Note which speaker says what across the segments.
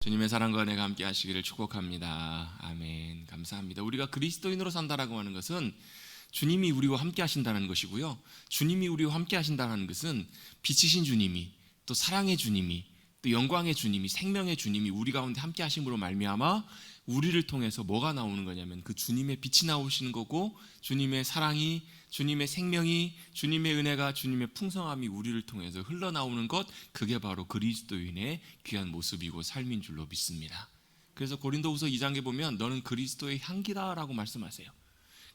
Speaker 1: 주님의 사랑과 은혜가 함께 하시기를 축복합니다. 아멘. 감사합니다. 우리가 그리스도인으로 산다라고 하는 것은 주님이 우리와 함께 하신다는 것이고요. 주님이 우리와 함께 하신다는 것은 빛이신 주님이, 또 사랑의 주님이, 또 영광의 주님이, 생명의 주님이 우리 가운데 함께 하심으로 말미암아 우리를 통해서 뭐가 나오는 거냐면 그 주님의 빛이 나오시는 거고, 주님의 사랑이, 주님의 생명이, 주님의 은혜가, 주님의 풍성함이 우리를 통해서 흘러나오는 것, 그게 바로 그리스도인의 귀한 모습이고 삶인 줄로 믿습니다. 그래서 고린도후서 2장에 보면 너는 그리스도의 향기다라고 말씀하세요.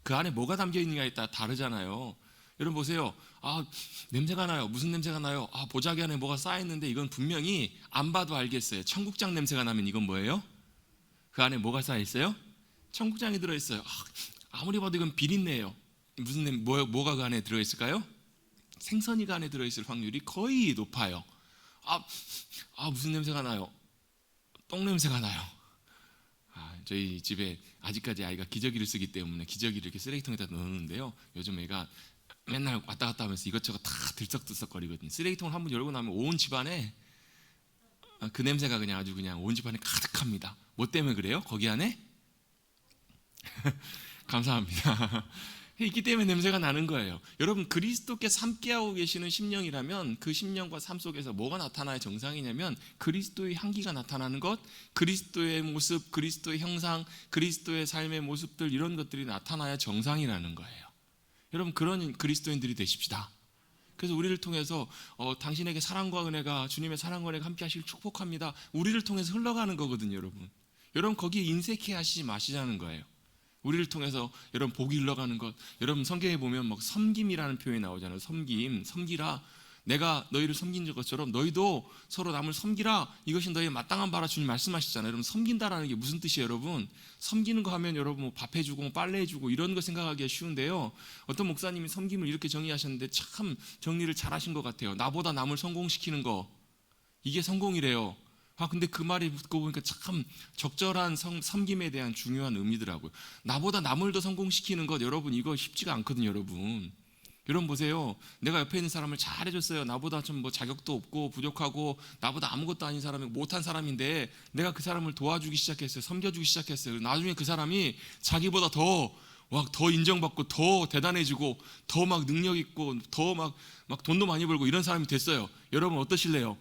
Speaker 1: 그 안에 뭐가 담겨 있느냐에 따라 다르잖아요. 여러분 보세요. 냄새가 나요. 무슨 냄새가 나요? 보자기 안에 뭐가 쌓여있는데 이건 분명히 안 봐도 알겠어요. 청국장 냄새가 나면 이건 뭐예요? 그 안에 뭐가 쌓여있어요? 청국장이 들어있어요. 아무리 봐도 이건 비린내예요. 뭐가 그 안에 들어있을까요? 생선이 그 안에 들어있을 확률이 거의 높아요. 무슨 냄새가 나요? 똥 냄새가 나요. 저희 집에 아직까지 아이가 기저귀를 쓰기 때문에 기저귀를 이렇게 쓰레기통에다 넣는데요. 요즘 애가 맨날 왔다 갔다 하면서 이것저것 다 들썩들썩 거리거든요. 쓰레기통을 한번 열고 나면 온 집안에 그 냄새가 그냥 아주 그냥 온 집안에 가득합니다. 뭐 때문에 그래요? 거기 안에? 감사합니다. 있기 때문에 냄새가 나는 거예요. 여러분, 그리스도께서 함께하고 계시는 심령이라면 그 심령과 삶 속에서 뭐가 나타나야 정상이냐면 그리스도의 향기가 나타나는 것, 그리스도의 모습, 그리스도의 형상, 그리스도의 삶의 모습들, 이런 것들이 나타나야 정상이라는 거예요. 여러분, 그런 그리스도인들이 되십시다. 그래서 우리를 통해서 당신에게 사랑과 은혜가, 주님의 사랑과 은혜가 함께 하시길 축복합니다. 우리를 통해서 흘러가는 거거든요. 여러분 거기에 인색해 하시지 마시자는 거예요. 우리를 통해서 여러분 복이 흘러가는 것, 여러분 성경에 보면 막 섬김이라는 표현이 나오잖아요. 섬기라. 내가 너희를 섬긴 것처럼 너희도 서로 남을 섬기라. 이것이 너희의 마땅한 바라 주님 말씀하시잖아요. 여러분, 섬긴다라는 게 무슨 뜻이에요, 여러분? 섬기는 거 하면 여러분 밥 해주고 빨래 해주고 이런 거 생각하기가 쉬운데요. 어떤 목사님이 섬김을 이렇게 정의하셨는데 참 정리를 잘하신 것 같아요. 나보다 남을 성공시키는 거, 이게 성공이래요. 근데 그 말이 듣고 보니까 참 적절한 섬김에 대한 중요한 의미더라고요. 나보다 남을 더 성공시키는 것, 여러분 이거 쉽지가 않거든요. 여러분 보세요. 내가 옆에 있는 사람을 잘 해줬어요. 나보다 좀 자격도 없고 부족하고 나보다 아무것도 아닌 사람이, 못한 사람인데 내가 그 사람을 도와주기 시작했어요. 섬겨주기 시작했어요. 나중에 그 사람이 자기보다 더 인정받고 더 대단해지고 더 막 능력 있고 더 막 돈도 많이 벌고 이런 사람이 됐어요. 여러분 어떠실래요?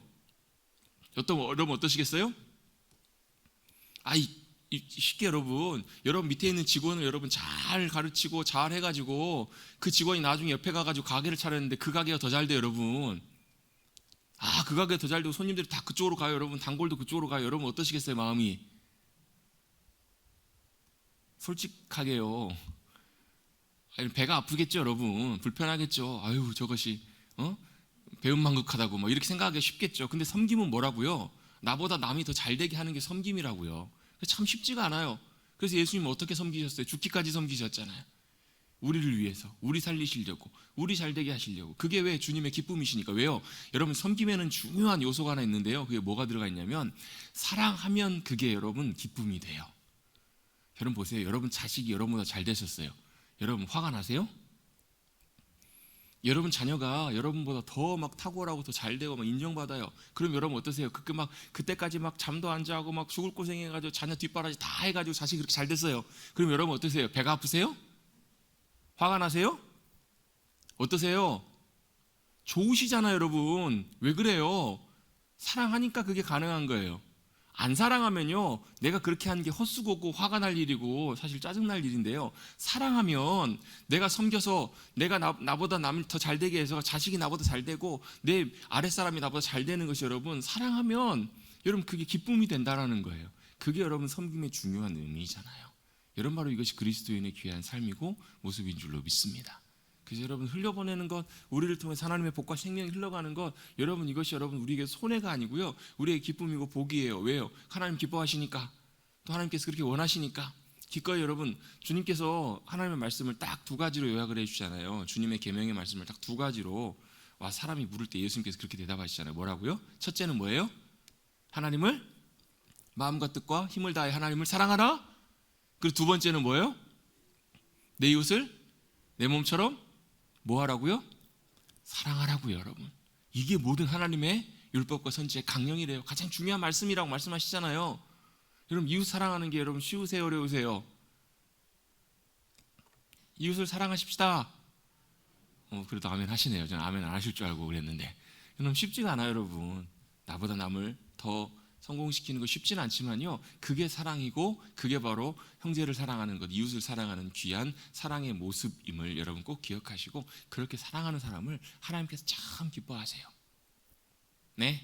Speaker 1: 여러분 어떠시겠어요? 쉽게 여러분 밑에 있는 직원을 여러분 잘 가르치고 잘 해가지고 그 직원이 나중에 옆에 가가지고 가게를 차렸는데 그 가게가 더 잘 돼요, 여러분. 그 가게가 더 잘 되고 손님들이 다 그쪽으로 가요, 여러분. 단골도 그쪽으로 가요. 여러분 어떠시겠어요, 마음이? 솔직하게요. 배가 아프겠죠, 여러분. 불편하겠죠. 저것이 배은망극하다고 뭐 이렇게 생각하기 쉽겠죠. 근데 섬김은 뭐라고요? 나보다 남이 더 잘되게 하는 게 섬김이라고요. 참 쉽지가 않아요. 그래서 예수님은 어떻게 섬기셨어요? 죽기까지 섬기셨잖아요. 우리를 위해서, 우리 살리시려고, 우리 잘되게 하시려고. 그게 왜 주님의 기쁨이시니까. 왜요? 여러분, 섬김에는 중요한 요소가 하나 있는데요. 그게 뭐가 들어가 있냐면 사랑하면 그게 여러분 기쁨이 돼요. 여러분 보세요. 여러분 자식이 여러분보다 잘 되셨어요. 여러분 화가 나세요? 여러분 자녀가 여러분보다 더 탁월하고 더 잘되고 인정받아요. 그럼 여러분 어떠세요? 그때까지 잠도 안 자고 죽을 고생해가지고 자녀 뒷바라지 다 해가지고 자식이 그렇게 잘 됐어요. 그럼 여러분 어떠세요? 배가 아프세요? 화가 나세요? 어떠세요? 좋으시잖아요, 여러분. 왜 그래요? 사랑하니까 그게 가능한 거예요. 안 사랑하면요, 내가 그렇게 하는 게 헛수고고 화가 날 일이고 사실 짜증날 일인데요. 사랑하면 내가 섬겨서 내가 나보다 남을 더 잘되게 해서 자식이 나보다 잘되고 내 아랫사람이 나보다 잘되는 것이, 여러분 사랑하면 여러분 그게 기쁨이 된다라는 거예요. 그게 여러분 섬김의 중요한 의미잖아요. 여러분 바로 이것이 그리스도인의 귀한 삶이고 모습인 줄로 믿습니다. 그래서 여러분 흘려보내는 것, 우리를 통해 하나님의 복과 생명이 흘러가는 것, 여러분 이것이 여러분 우리에게 손해가 아니고요, 우리의 기쁨이고 복이에요. 왜요? 하나님 기뻐하시니까, 또 하나님께서 그렇게 원하시니까. 기꺼이 여러분, 주님께서 하나님의 말씀을 딱 두 가지로 요약을 해주잖아요. 주님의 계명의 말씀을 딱 두 가지로. 사람이 물을 때 예수님께서 그렇게 대답하시잖아요. 뭐라고요? 첫째는 뭐예요? 하나님을 마음과 뜻과 힘을 다해 하나님을 사랑하라. 그리고 두 번째는 뭐예요? 내 이웃을 내 몸처럼 뭐 하라고요? 사랑하라고요, 여러분. 이게 모든 하나님의 율법과 선지의 강령이래요. 가장 중요한 말씀이라고 말씀하시잖아요. 여러분 이웃 사랑하는 게 여러분 쉬우세요, 어려우세요? 이웃을 사랑하십시다. 그래도 아멘 하시네요. 저는 아멘 안 하실 줄 알고 그랬는데 여러분 쉽지가 않아요. 여러분 나보다 남을 더 성공시키는 거 쉽지는 않지만요, 그게 사랑이고 그게 바로 형제를 사랑하는 것, 이웃을 사랑하는 귀한 사랑의 모습임을 여러분 꼭 기억하시고 그렇게 사랑하는 사람을 하나님께서 참 기뻐하세요. 네,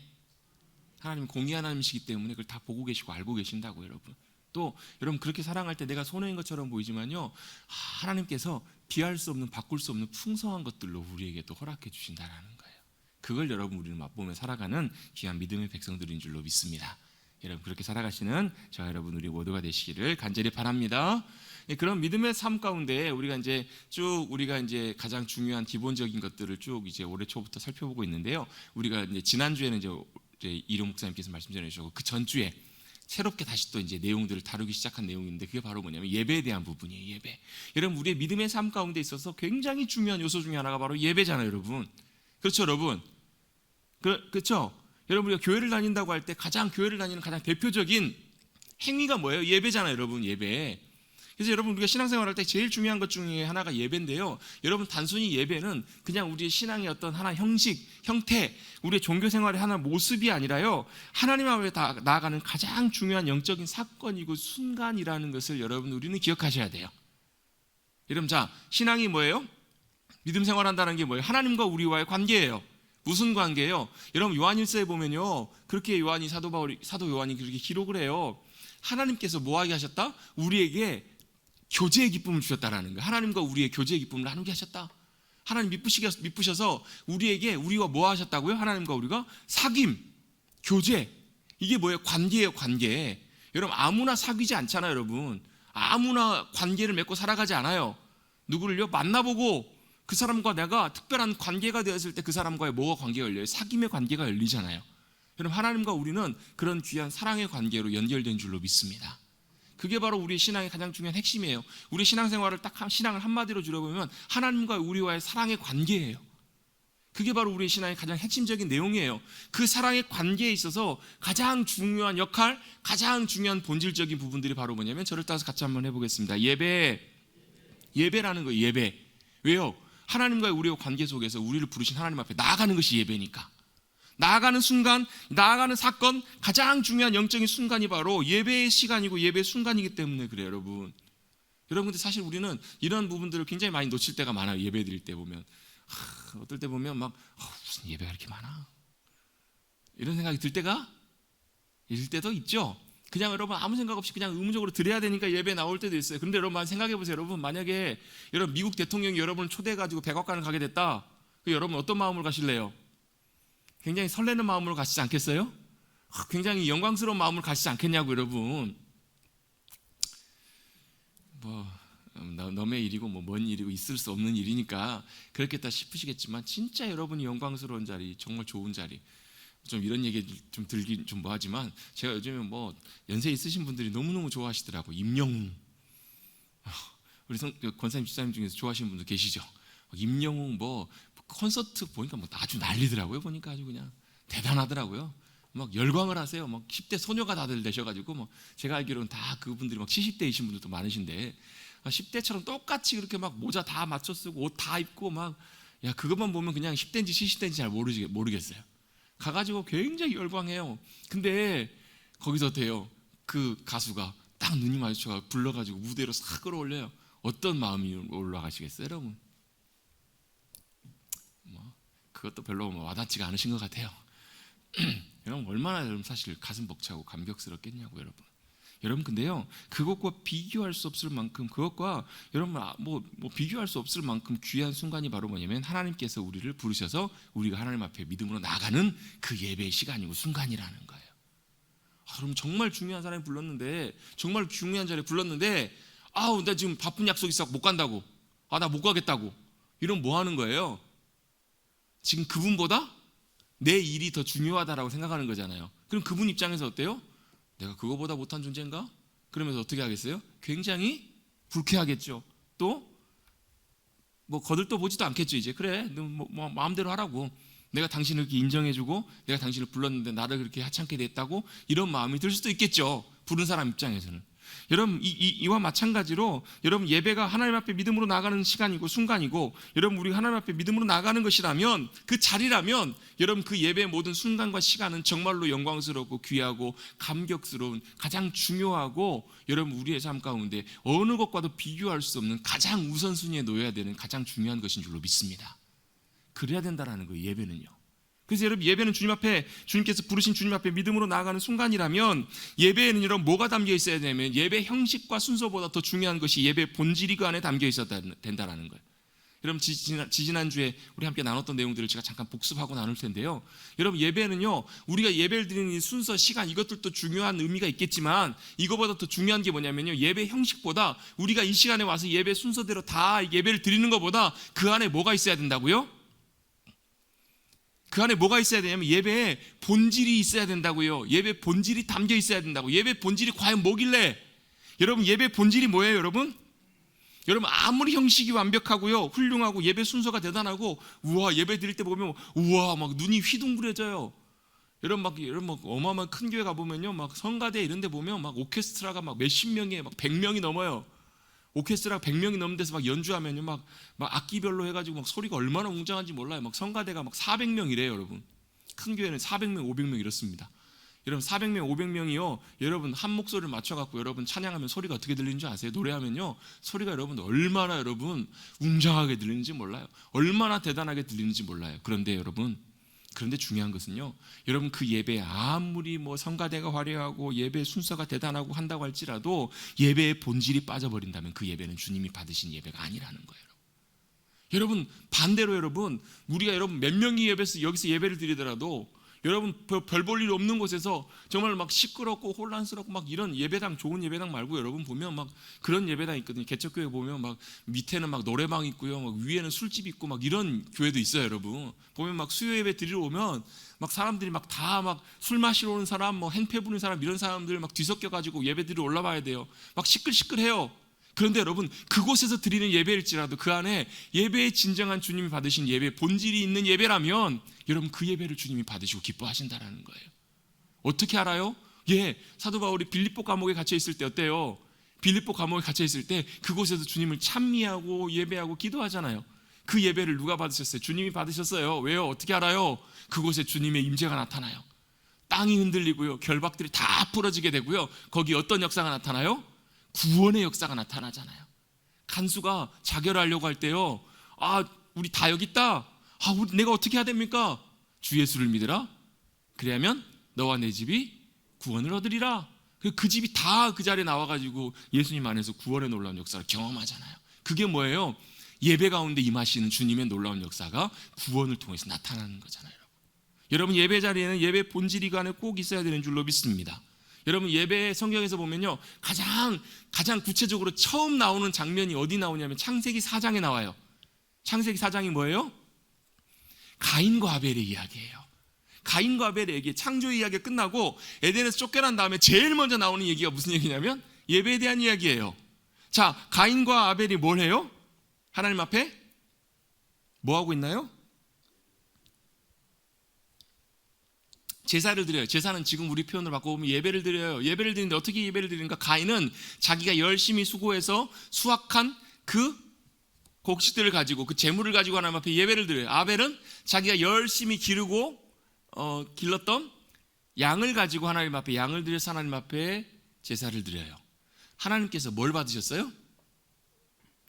Speaker 1: 하나님 공의 하나님이시기 때문에 그걸 다 보고 계시고 알고 계신다고. 여러분 또 여러분 그렇게 사랑할 때 내가 손해인 것처럼 보이지만요, 하나님께서 비할 수 없는 바꿀 수 없는 풍성한 것들로 우리에게 또 허락해 주신다라는 거예요. 그걸 여러분 우리는 맛보며 살아가는 귀한 믿음의 백성들인 줄로 믿습니다. 여러분 그렇게 살아가시는 저와 여러분 우리 모두가 되시기를 간절히 바랍니다. 그런 믿음의 삶 가운데 우리가 이제 가장 중요한 기본적인 것들을 쭉 이제 올해 초부터 살펴보고 있는데요. 우리가 이제 지난주에는 이제 이룡 목사님께서 말씀 전해 주셨고 그 전주에 새롭게 다시 또 이제 내용들을 다루기 시작한 내용인데 그게 바로 뭐냐면 예배에 대한 부분이에요. 예배. 여러분 우리의 믿음의 삶 가운데 있어서 굉장히 중요한 요소 중에 하나가 바로 예배잖아요, 여러분. 그렇죠, 여러분. 그렇죠. 여러분 우리가 교회를 다닌다고 할 때 교회를 다니는 가장 대표적인 행위가 뭐예요? 예배잖아요, 여러분. 예배. 그래서 여러분 우리가 신앙생활할 때 제일 중요한 것 중에 하나가 예배인데요. 여러분 단순히 예배는 그냥 우리의 신앙의 어떤 하나 형식, 형태, 우리의 종교 생활의 하나 모습이 아니라요, 하나님 앞에 나아가는 가장 중요한 영적인 사건이고 순간이라는 것을 여러분 우리는 기억하셔야 돼요. 여러분 자, 신앙이 뭐예요? 믿음 생활한다는 게 뭐예요? 하나님과 우리와의 관계예요. 무슨 관계예요? 여러분 요한일서에 보면요, 그렇게 사도 요한이 그렇게 기록을 해요. 하나님께서 뭐하게 하셨다? 우리에게 교제의 기쁨을 주셨다라는 거예요. 하나님과 우리의 교제의 기쁨을 나누게 하셨다. 하나님 미쁘셔서 우리와 뭐 하셨다고요? 하나님과 우리가 사귐, 교제. 이게 뭐예요? 관계예요, 관계. 여러분 아무나 사귀지 않잖아요, 여러분. 아무나 관계를 맺고 살아가지 않아요. 누구를요? 만나보고 그 사람과 내가 특별한 관계가 되었을 때 그 사람과의 뭐가 관계가 열려요? 사귐의 관계가 열리잖아요. 여러분 하나님과 우리는 그런 귀한 사랑의 관계로 연결된 줄로 믿습니다. 그게 바로 우리의 신앙의 가장 중요한 핵심이에요. 우리 신앙생활을 신앙을 한마디로 줄여보면 하나님과 우리와의 사랑의 관계예요. 그게 바로 우리의 신앙의 가장 핵심적인 내용이에요. 그 사랑의 관계에 있어서 가장 중요한 역할, 가장 중요한 본질적인 부분들이 바로 뭐냐면 저를 따라서 같이 한번 해보겠습니다. 예배라는 거예요. 예배. 왜요? 하나님과의 우리의 관계 속에서 우리를 부르신 하나님 앞에 나아가는 것이 예배니까. 나아가는 순간, 나아가는 사건, 가장 중요한 영적인 순간이 바로 예배의 시간이고 예배의 순간이기 때문에 그래요, 여러분. 여러분 근데 사실 우리는 이런 부분들을 굉장히 많이 놓칠 때가 많아요. 예배 드릴 때 보면 어떨 때 보면 막 무슨 예배가 이렇게 많아, 이런 생각이 들 때도 있죠. 그냥 여러분 아무 생각 없이 그냥 의무적으로 드려야 되니까 예배 나올 때도 있어요. 그런데 여러분 생각해 보세요. 여러분 만약에 여러분 미국 대통령이 여러분을 초대해가지고 백악관을 가게 됐다. 여러분 어떤 마음으로 가실래요? 굉장히 설레는 마음으로 가시지 않겠어요? 굉장히 영광스러운 마음으로 가시지 않겠냐고. 여러분 너의 일이고 먼 일이고 있을 수 없는 일이니까 그렇겠다 싶으시겠지만 진짜 여러분이 영광스러운 자리, 정말 좋은 자리, 좀 이런 얘기 좀 들긴 좀 뭐하지만 제가 요즘에 연세 있으신 분들이 너무너무 좋아하시더라고. 임영웅, 우리 권사님 집사님 중에서 좋아하시는 분들 계시죠? 임영웅 콘서트 보니까 아주 난리더라고요. 보니까 아주 그냥 대단하더라고요. 막 열광을 하세요. 막 10대 소녀가 다들 되셔가지고 제가 알기로는 다 그분들이 70대이신 분들도 많으신데 10대처럼 똑같이 그렇게 막 모자 다 맞춰 쓰고 옷 다 입고 그것만 보면 그냥 10대인지 70대인지 잘 모르겠어요. 가가지고 굉장히 열광해요. 근데 거기서 어때요? 그 가수가 딱 눈이 마주쳐서 불러가지고 무대로 싹 끌어올려요. 어떤 마음이 올라가시겠어요, 여러분? 그것도 별로 와닿지가 않으신 것 같아요. 여러분 얼마나 여러분 사실 가슴 벅차고 감격스럽겠냐고. 여러분 근데요, 그것과 비교할 수 없을 만큼, 그것과 여러분 비교할 수 없을 만큼 귀한 순간이 바로 뭐냐면 하나님께서 우리를 부르셔서 우리가 하나님 앞에 믿음으로 나가는 그 예배의 시간이고 순간이라는 거예요. 그럼 정말 중요한 사람이 불렀는데, 정말 중요한 자리에 불렀는데 나 지금 바쁜 약속 있어 못 간다고, 나 못 가겠다고, 이러면 뭐 하는 거예요? 지금 그분보다 내 일이 더 중요하다라고 생각하는 거잖아요. 그럼 그분 입장에서 어때요? 내가 그거보다 못한 존재인가? 그러면서 어떻게 하겠어요? 굉장히 불쾌하겠죠. 또 거들떠 보지도 않겠죠. 이제 그래, 마음대로 하라고. 내가 당신을 그렇게 인정해주고 내가 당신을 불렀는데 나를 그렇게 하찮게 됐다고 이런 마음이 들 수도 있겠죠. 부른 사람 입장에서는. 여러분 이와 마찬가지로 여러분 예배가 하나님 앞에 믿음으로 나가는 시간이고 순간이고 여러분 우리 하나님 앞에 믿음으로 나가는 것이라면 그 자리라면 여러분 그 예배의 모든 순간과 시간은 정말로 영광스럽고 귀하고 감격스러운 가장 중요하고 여러분 우리의 삶 가운데 어느 것과도 비교할 수 없는 가장 우선순위에 놓여야 되는 가장 중요한 것인 줄로 믿습니다. 그래야 된다라는 거예요. 예배는요. 그래서 여러분 예배는 주님 앞에 주님께서 부르신 주님 앞에 믿음으로 나아가는 순간이라면 예배에는 여러분 뭐가 담겨 있어야 되냐면 예배 형식과 순서보다 더 중요한 것이 예배 본질이 그 안에 담겨 있어야 된다라는 거예요. 여러분 지지난주에 우리 함께 나눴던 내용들을 제가 잠깐 복습하고 나눌 텐데요. 여러분 예배는요 우리가 예배를 드리는 이 순서 시간 이것들도 중요한 의미가 있겠지만 이거보다 더 중요한 게 뭐냐면요 예배 형식보다 우리가 이 시간에 와서 예배 순서대로 다 예배를 드리는 것보다 그 안에 뭐가 있어야 된다고요? 그 안에 뭐가 있어야 되냐면 예배에 본질이 있어야 된다고요. 예배 본질이 담겨 있어야 된다고. 예배 본질이 과연 뭐길래? 여러분 예배 본질이 뭐예요 여러분? 여러분 아무리 형식이 완벽하고요 훌륭하고 예배 순서가 대단하고 우와 예배 드릴 때 보면 우와 막 눈이 휘둥그레져요. 여러분 막 어마어마한 큰 교회 가보면요 막 성가대 이런 데 보면 막 오케스트라가 막 몇십 명에 막 100명이 넘어요. 오케스트라가 100명이 넘는 데서 막 연주하면요 막 악기별로 해가지고 막 소리가 얼마나 웅장한지 몰라요. 막 성가대가 막 400명이래요 여러분. 큰 교회는 400명 500명 이렇습니다. 여러분 400명 500명이요 여러분 한 목소리를 맞춰갖고 여러분 찬양하면 소리가 어떻게 들리는지 아세요? 노래하면요 소리가 여러분 얼마나 여러분 웅장하게 들리는지 몰라요. 얼마나 대단하게 들리는지 몰라요. 그런데 중요한 것은요 여러분 그 예배에 아무리 뭐 성가대가 화려하고 예배 순서가 대단하고 한다고 할지라도 예배의 본질이 빠져버린다면 그 예배는 주님이 받으신 예배가 아니라는 거예요. 여러분 반대로 여러분 우리가 여러분 몇 명이 여기서 예배를 드리더라도 여러분 별 볼 일 없는 곳에서 정말 막 시끄럽고 혼란스럽고 막 이런 예배당 좋은 예배당 말고 여러분 보면 막 그런 예배당 있거든요. 개척교회 보면 막 밑에는 막 노래방 있고요, 막 위에는 술집 있고 막 이런 교회도 있어요. 여러분 보면 막 수요 예배 드리러 오면 막 사람들이 막 다 막 술 마시러 오는 사람, 뭐 행패 부는 사람 이런 사람들 막 뒤섞여 가지고 예배 드리러 올라와야 돼요. 막 시끌시끌해요. 그런데 여러분 그곳에서 드리는 예배일지라도 그 안에 예배의 진정한 주님이 받으신 예배 본질이 있는 예배라면 여러분 그 예배를 주님이 받으시고 기뻐하신다라는 거예요. 어떻게 알아요? 사도 바울이 빌립보 감옥에 갇혀 있을 때 어때요? 빌립보 감옥에 갇혀 있을 때 그곳에서 주님을 찬미하고 예배하고 기도하잖아요. 그 예배를 누가 받으셨어요? 주님이 받으셨어요. 왜요? 어떻게 알아요? 그곳에 주님의 임재가 나타나요. 땅이 흔들리고요 결박들이 다 풀어지게 되고요 거기 어떤 역사가 나타나요? 구원의 역사가 나타나잖아요. 간수가 자결하려고 할 때요 우리 다 여기 있다. 내가 어떻게 해야 됩니까? 주 예수를 믿으라. 그래야면 너와 내 집이 구원을 얻으리라. 그 집이 다 그 자리에 나와가지고 예수님 안에서 구원의 놀라운 역사를 경험하잖아요. 그게 뭐예요? 예배 가운데 임하시는 주님의 놀라운 역사가 구원을 통해서 나타나는 거잖아요. 여러분 예배 자리에는 예배 본질이 그 안에 꼭 있어야 되는 줄로 믿습니다. 여러분 예배 성경에서 보면요 가장 구체적으로 처음 나오는 장면이 어디 나오냐면 창세기 4장에 나와요. 창세기 4장이 뭐예요? 가인과 아벨의 이야기예요. 가인과 아벨의 얘기, 창조의 이야기가 끝나고 에덴에서 쫓겨난 다음에 제일 먼저 나오는 얘기가 무슨 얘기냐면 예배에 대한 이야기예요. 자, 가인과 아벨이 뭘 해요? 하나님 앞에 뭐 하고 있나요? 제사를 드려요. 제사는 지금 우리 표현으로 바꿔보면 예배를 드려요. 예배를 드리는데 어떻게 예배를 드리는가? 가인은 자기가 열심히 수고해서 수확한 그 곡식들을 가지고 그 재물을 가지고 하나님 앞에 예배를 드려요. 아벨은 자기가 열심히 기르고 길렀던 양을 가지고 하나님 앞에 양을 드려서 하나님 앞에 제사를 드려요. 하나님께서 뭘 받으셨어요?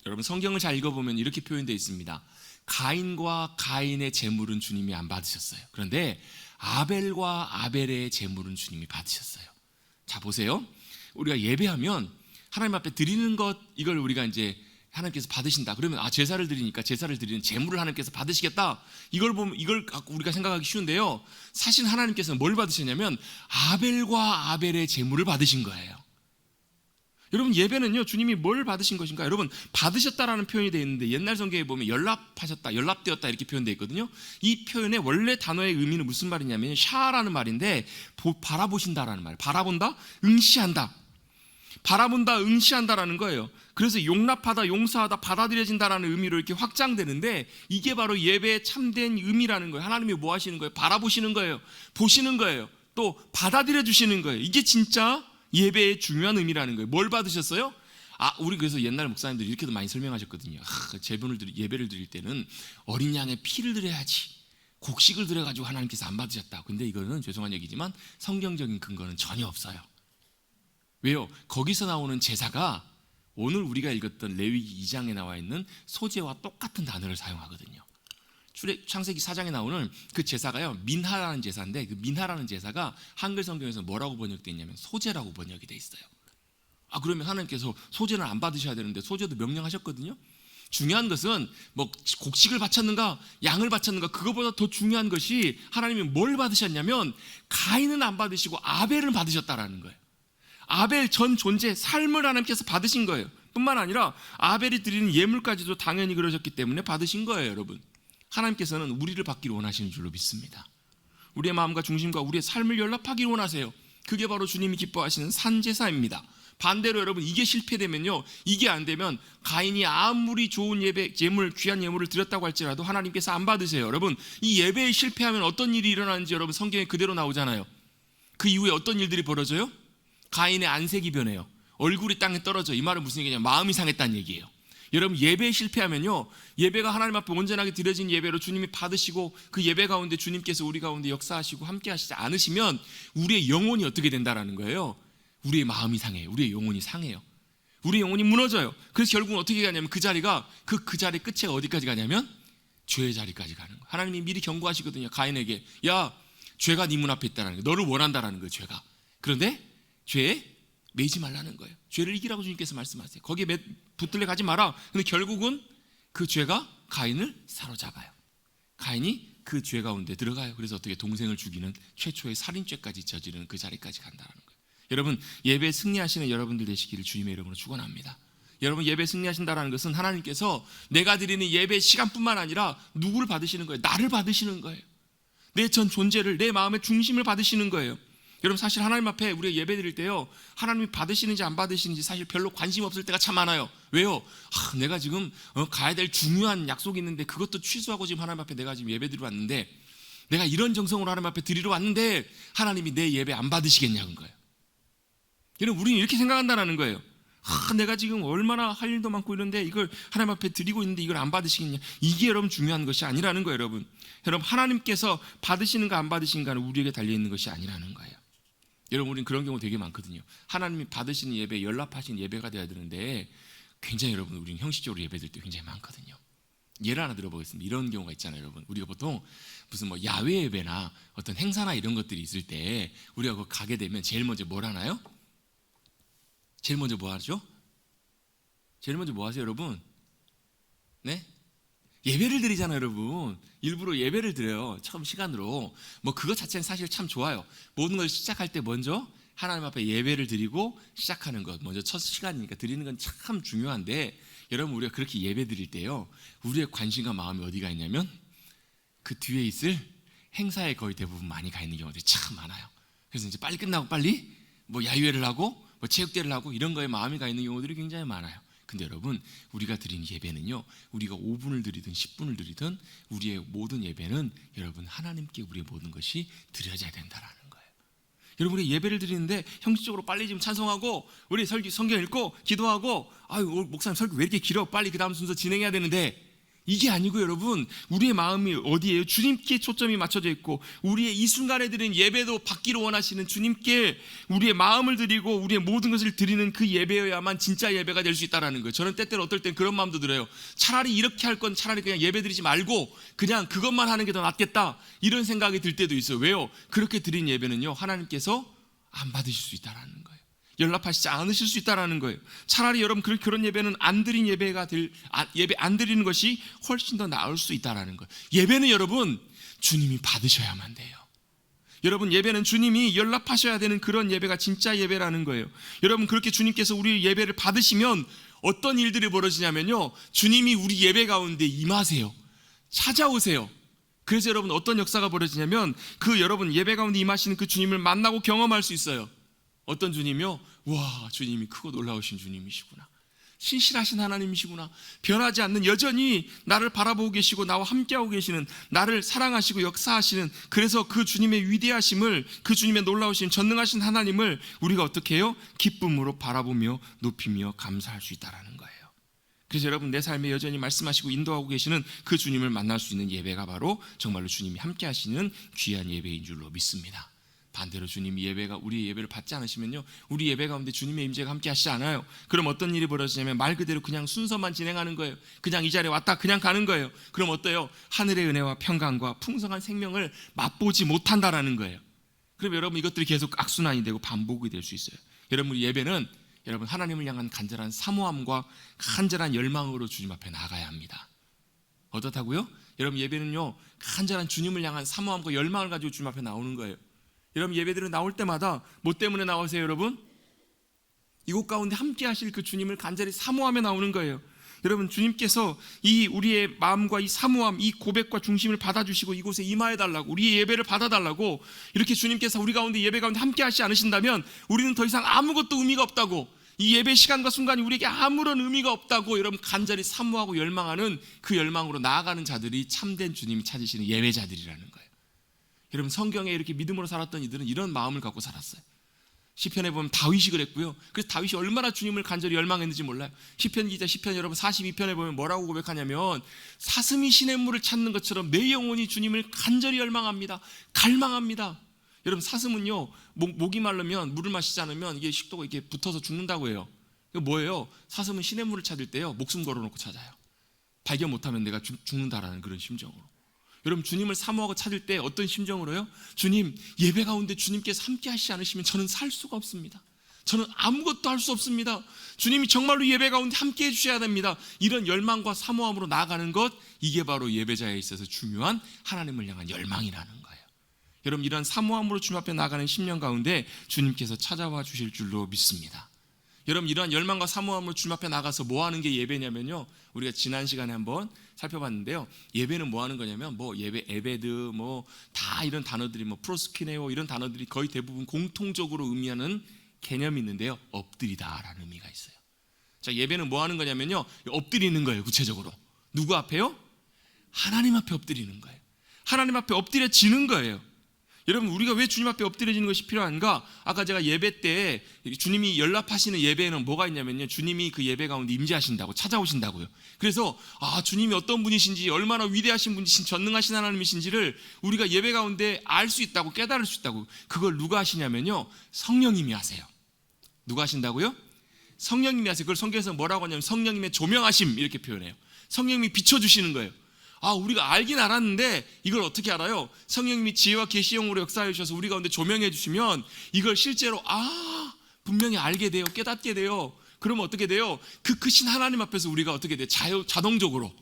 Speaker 1: 여러분 성경을 잘 읽어보면 이렇게 표현되어 있습니다. 가인과 가인의 재물은 주님이 안 받으셨어요. 그런데 아벨과 아벨의 재물은 주님이 받으셨어요. 자 보세요. 우리가 예배하면 하나님 앞에 드리는 것 이걸 우리가 이제 하나님께서 받으신다. 그러면 제사를 드리니까 제사를 드리는 재물을 하나님께서 받으시겠다. 이걸 보면 이걸 갖고 우리가 생각하기 쉬운데요. 사실 하나님께서는 뭘 받으셨냐면 아벨과 아벨의 재물을 받으신 거예요. 여러분 예배는요 주님이 뭘 받으신 것인가? 여러분 받으셨다라는 표현이 되어 있는데 옛날 성경에 보면 연락하셨다, 연락되었다 이렇게 표현되어 있거든요. 이 표현의 원래 단어의 의미는 무슨 말이냐면 샤라는 말인데 바라보신다라는 말. 바라본다, 응시한다. 바라본다, 응시한다라는 거예요. 그래서 용납하다, 용서하다, 받아들여진다라는 의미로 이렇게 확장되는데 이게 바로 예배의 참된 의미라는 거예요. 하나님이 뭐 하시는 거예요? 바라보시는 거예요. 보시는 거예요. 또 받아들여 주시는 거예요. 이게 진짜 예배의 중요한 의미라는 거예요. 뭘 받으셨어요? 우리 그래서 옛날 목사님들이 이렇게도 많이 설명하셨거든요. 예배를 드릴 때는 어린 양의 피를 드려야지, 곡식을 드려가지고 하나님께서 안 받으셨다. 근데 이거는 죄송한 얘기지만 성경적인 근거는 전혀 없어요. 왜요? 거기서 나오는 제사가 오늘 우리가 읽었던 레위기 2장에 나와 있는 소제와 똑같은 단어를 사용하거든요. 창세기 4장에 나오는 그 제사가요, 민하라는 제사인데 그 민하라는 제사가 한글 성경에서 뭐라고 번역되어 있냐면 소제라고 번역이 되어 있어요. 그러면 하나님께서 소제는 안 받으셔야 되는데 소제도 명령하셨거든요. 중요한 것은 뭐 곡식을 바쳤는가 양을 바쳤는가 그거보다 더 중요한 것이 하나님이 뭘 받으셨냐면 가인은 안 받으시고 아벨을 받으셨다라는 거예요. 아벨 전 존재 삶을 하나님께서 받으신 거예요. 뿐만 아니라 아벨이 드리는 예물까지도 당연히 그러셨기 때문에 받으신 거예요. 여러분, 하나님께서는 우리를 받기를 원하시는 줄로 믿습니다. 우리의 마음과 중심과 우리의 삶을 연합하기를 원하세요. 그게 바로 주님이 기뻐하시는 산제사입니다. 반대로 여러분, 이게 실패되면요, 이게 안 되면 가인이 아무리 좋은 예물, 귀한 예물을 드렸다고 할지라도 하나님께서 안 받으세요. 여러분, 이 예배에 실패하면 어떤 일이 일어나는지 여러분 성경에 그대로 나오잖아요. 그 이후에 어떤 일들이 벌어져요? 가인의 안색이 변해요. 얼굴이 땅에 떨어져. 이 말은 무슨 얘기냐면 마음이 상했다는 얘기예요. 여러분, 예배에 실패하면요, 예배가 하나님 앞에 온전하게 드려진 예배로 주님이 받으시고 그 예배 가운데 주님께서 우리 가운데 역사하시고 함께 하시지 않으시면 우리의 영혼이 어떻게 된다라는 거예요? 우리의 마음이 상해요. 우리의 영혼이 상해요. 우리의 영혼이 무너져요. 그래서 결국은 어떻게 가냐면 그 자리가 그 자리 끝에 어디까지 가냐면 죄의 자리까지 가는 거예요. 하나님이 미리 경고하시거든요. 가인에게, 야, 죄가 네 문 앞에 있다는 거예요. 너를 원한다라는 거예요. 죄가. 그런데 죄에 매이지 말라는 거예요. 죄를 이기라고 주님께서 말씀하세요. 거기에 붙들려 가지 마라. 근데 결국은 그 죄가 가인을 사로잡아요. 가인이 그 죄 가운데 들어가요. 그래서 어떻게 동생을 죽이는 최초의 살인죄까지 저지르는 그 자리까지 간다는 거예요. 여러분, 예배에 승리하시는 여러분들 되시기를 주님의 이름으로 축원합니다. 여러분, 예배에 승리하신다는 것은 하나님께서 내가 드리는 예배 시간뿐만 아니라 누구를 받으시는 거예요? 나를 받으시는 거예요. 내 전 존재를, 내 마음의 중심을 받으시는 거예요. 여러분, 사실 하나님 앞에 우리가 예배 드릴 때요, 하나님이 받으시는지 안 받으시는지 사실 별로 관심 없을 때가 참 많아요. 왜요? 내가 지금 가야 될 중요한 약속이 있는데 그것도 취소하고 지금 하나님 앞에 내가 지금 예배 드리러 왔는데, 내가 이런 정성으로 하나님 앞에 드리러 왔는데 하나님이 내 예배 안 받으시겠냐는 거예요. 여러분, 우리는 이렇게 생각한다는 거예요. 내가 지금 얼마나 할 일도 많고 이런데 이걸 하나님 앞에 드리고 있는데 이걸 안 받으시겠냐. 이게 여러분 중요한 것이 아니라는 거예요. 여러분, 하나님께서 받으시는가 안 달리시는가는 우리에게 달려있는 것이 아니라는 거예요. 여러분, 우리는 그런 경우 되게 많거든요. 하나님이 받으시는 예배, 연락하신 예배가 돼야 되는데 굉장히 여러분, 우리는 형식적으로 예배 드릴 때 굉장히 많거든요. 예를 하나 들어보겠습니다. 이런 경우가 있잖아요. 여러분, 우리가 보통 무슨 뭐 야외 예배나 어떤 행사나 이런 것들이 있을 때 우리가 그거 가게 되면 제일 먼저 뭘 하나요? 제일 먼저 뭐 하죠? 제일 먼저 뭐 하세요, 여러분? 네? 예배를 드리잖아요, 여러분. 일부러 예배를 드려요. 처음 시간으로. 뭐 그것 자체는 사실 참 좋아요. 모든 걸 시작할 때 먼저 하나님 앞에 예배를 드리고 시작하는 것, 먼저 첫 시간이니까 드리는 건 참 중요한데, 여러분, 우리가 그렇게 예배 드릴 때요, 우리의 관심과 마음이 어디가 있냐면 그 뒤에 있을 행사에 거의 대부분 많이 가 있는 경우들이 참 많아요. 그래서 이제 빨리 끝나고 빨리 뭐 야유회를 하고 뭐 체육대회를 하고 이런 거에 마음이 가 있는 경우들이 굉장히 많아요. 근데 여러분, 우리가 드리는 예배는요, 우리가 5분을 드리든 10분을 드리든 우리의 모든 예배는 여러분, 하나님께 우리의 모든 것이 드려져야 된다라는 거예요. 여러분, 우리 예배를 드리는데 형식적으로 빨리 좀 찬송하고 우리 성경 읽고 기도하고, 목사님 설교 왜 이렇게 길어, 빨리 그 다음 순서 진행해야 되는데, 이게 아니고 여러분, 우리의 마음이 어디에요? 주님께 초점이 맞춰져 있고 우리의 이 순간에 드리는 예배도 받기를 원하시는 주님께 우리의 마음을 드리고 우리의 모든 것을 드리는 그 예배여야만 진짜 예배가 될 수 있다는 거예요. 저는 때때로 어떨 땐 그런 마음도 들어요. 차라리 이렇게 할 건 차라리 그냥 예배 드리지 말고 그냥 그것만 하는 게 더 낫겠다, 이런 생각이 들 때도 있어요. 왜요? 그렇게 드린 예배는요, 하나님께서 안 받으실 수 있다는 거예요. 연락하시지 않으실 수 있다는 거예요. 차라리 여러분, 그런 예배는 안 드린 예배 안 드리는 것이 훨씬 더 나을 수 있다는 거예요. 예배는 여러분, 주님이 받으셔야만 돼요. 여러분, 예배는 주님이 연락하셔야 되는 그런 예배가 진짜 예배라는 거예요. 여러분, 그렇게 주님께서 우리 예배를 받으시면 어떤 일들이 벌어지냐면요, 주님이 우리 예배 가운데 임하세요. 찾아오세요. 그래서 여러분, 어떤 역사가 벌어지냐면 그 여러분 예배 가운데 임하시는 그 주님을 만나고 경험할 수 있어요. 어떤 주님이요? 와, 주님이 크고 놀라우신 주님이시구나. 신실하신 하나님이시구나. 변하지 않는, 여전히 나를 바라보고 계시고 나와 함께하고 계시는, 나를 사랑하시고 역사하시는, 그래서 그 주님의 위대하심을, 그 주님의 놀라우신 전능하신 하나님을 우리가 어떻게 해요? 기쁨으로 바라보며 높이며 감사할 수 있다는 거예요. 그래서 여러분, 내 삶에 여전히 말씀하시고 인도하고 계시는 그 주님을 만날 수 있는 예배가 바로 정말로 주님이 함께 하시는 귀한 예배인 줄로 믿습니다. 반대로 주님이 우리 예배를 받지 않으시면요, 우리 예배 가운데 주님의 임재가 함께 하시지 않아요. 그럼 어떤 일이 벌어지냐면 말 그대로 그냥 순서만 진행하는 거예요. 그냥 이 자리에 왔다 그냥 가는 거예요. 그럼 어때요? 하늘의 은혜와 평강과 풍성한 생명을 맛보지 못한다라는 거예요. 그럼 여러분, 이것들이 계속 악순환이 되고 반복이 될 수 있어요. 여러분, 우리 예배는 여러분 하나님을 향한 간절한 사모함과 간절한 열망으로 주님 앞에 나가야 합니다. 어떻다고요? 여러분, 예배는요, 간절한 주님을 향한 사모함과 열망을 가지고 주님 앞에 나오는 거예요. 여러분, 예배들은 나올 때마다 뭐 때문에 나오세요, 여러분? 이곳 가운데 함께 하실 그 주님을 간절히 사모하며 나오는 거예요. 여러분, 주님께서 이 우리의 마음과 이 사모함, 이 고백과 중심을 받아주시고 이곳에 임하여달라고, 우리의 예배를 받아달라고 이렇게 주님께서 우리 가운데, 예배 가운데 함께 하시지 않으신다면 우리는 더 이상 아무것도 의미가 없다고, 이 예배 시간과 순간이 우리에게 아무런 의미가 없다고 여러분 간절히 사모하고 열망하는, 그 열망으로 나아가는 자들이 참된 주님이 찾으시는 예배자들이라는 거예요. 여러분, 성경에 이렇게 믿음으로 살았던 이들은 이런 마음을 갖고 살았어요. 시편에 보면 다윗이 그랬고요. 그래서 다윗이 얼마나 주님을 간절히 열망했는지 몰라요. 시편 기자 시편 여러분 42편에 보면 뭐라고 고백하냐면, 사슴이 시냇물을 찾는 것처럼 내 영혼이 주님을 간절히 열망합니다. 갈망합니다. 여러분, 사슴은요, 목이 마르면 물을 마시지 않으면 이게 식도가 이렇게 붙어서 죽는다고 해요. 이거 뭐예요? 사슴은 시냇물을 찾을 때요, 목숨 걸어놓고 찾아요. 발견 못하면 내가 죽는다라는 그런 심정으로. 여러분, 주님을 사모하고 찾을 때 어떤 심정으로요? 주님, 예배 가운데 주님께서 함께 하시지 않으시면 저는 살 수가 없습니다. 저는 아무것도 할 수 없습니다. 주님이 정말로 예배 가운데 함께 해주셔야 됩니다. 이런 열망과 사모함으로 나아가는 것, 이게 바로 예배자에 있어서 중요한 하나님을 향한 열망이라는 거예요. 여러분, 이런 사모함으로 주님 앞에 나가는 10년 가운데 주님께서 찾아와 주실 줄로 믿습니다. 여러분, 이러한 열망과 사모함으로 주님 앞에 나가서 뭐 하는 게 예배냐면요, 우리가 지난 시간에 한번 살펴봤는데요, 예배는 뭐 하는 거냐면, 예배, 에베드, 다 이런 단어들이, 프로스키네오, 이런 단어들이 거의 대부분 공통적으로 의미하는 개념이 있는데요, 엎드리다라는 의미가 있어요. 자, 예배는 뭐 하는 거냐면요, 엎드리는 거예요. 구체적으로 누구 앞에요? 하나님 앞에 엎드리는 거예요. 하나님 앞에 엎드려지는 거예요. 여러분, 우리가 왜 주님 앞에 엎드려지는 것이 필요한가? 아까 제가 예배 때 주님이 연락하시는 예배에는 뭐가 있냐면요, 주님이 그 예배 가운데 임재하신다고, 찾아오신다고요. 그래서 주님이 어떤 분이신지, 얼마나 위대하신 분이신, 전능하신 하나님이신지를 우리가 예배 가운데 알 수 있다고, 깨달을 수 있다고. 그걸 누가 하시냐면요, 성령님이 하세요. 누가 하신다고요? 성령님이 하세요. 그걸 성경에서 뭐라고 하냐면 성령님의 조명하심, 이렇게 표현해요. 성령님이 비춰주시는 거예요. 우리가 알긴 알았는데 이걸 어떻게 알아요? 성령님이 지혜와 계시형으로 역사해 주셔서 우리 가운데 조명해 주시면 이걸 실제로 분명히 알게 돼요. 깨닫게 돼요. 그러면 어떻게 돼요? 그 크신 하나님 앞에서 우리가 어떻게 돼요? 자동적으로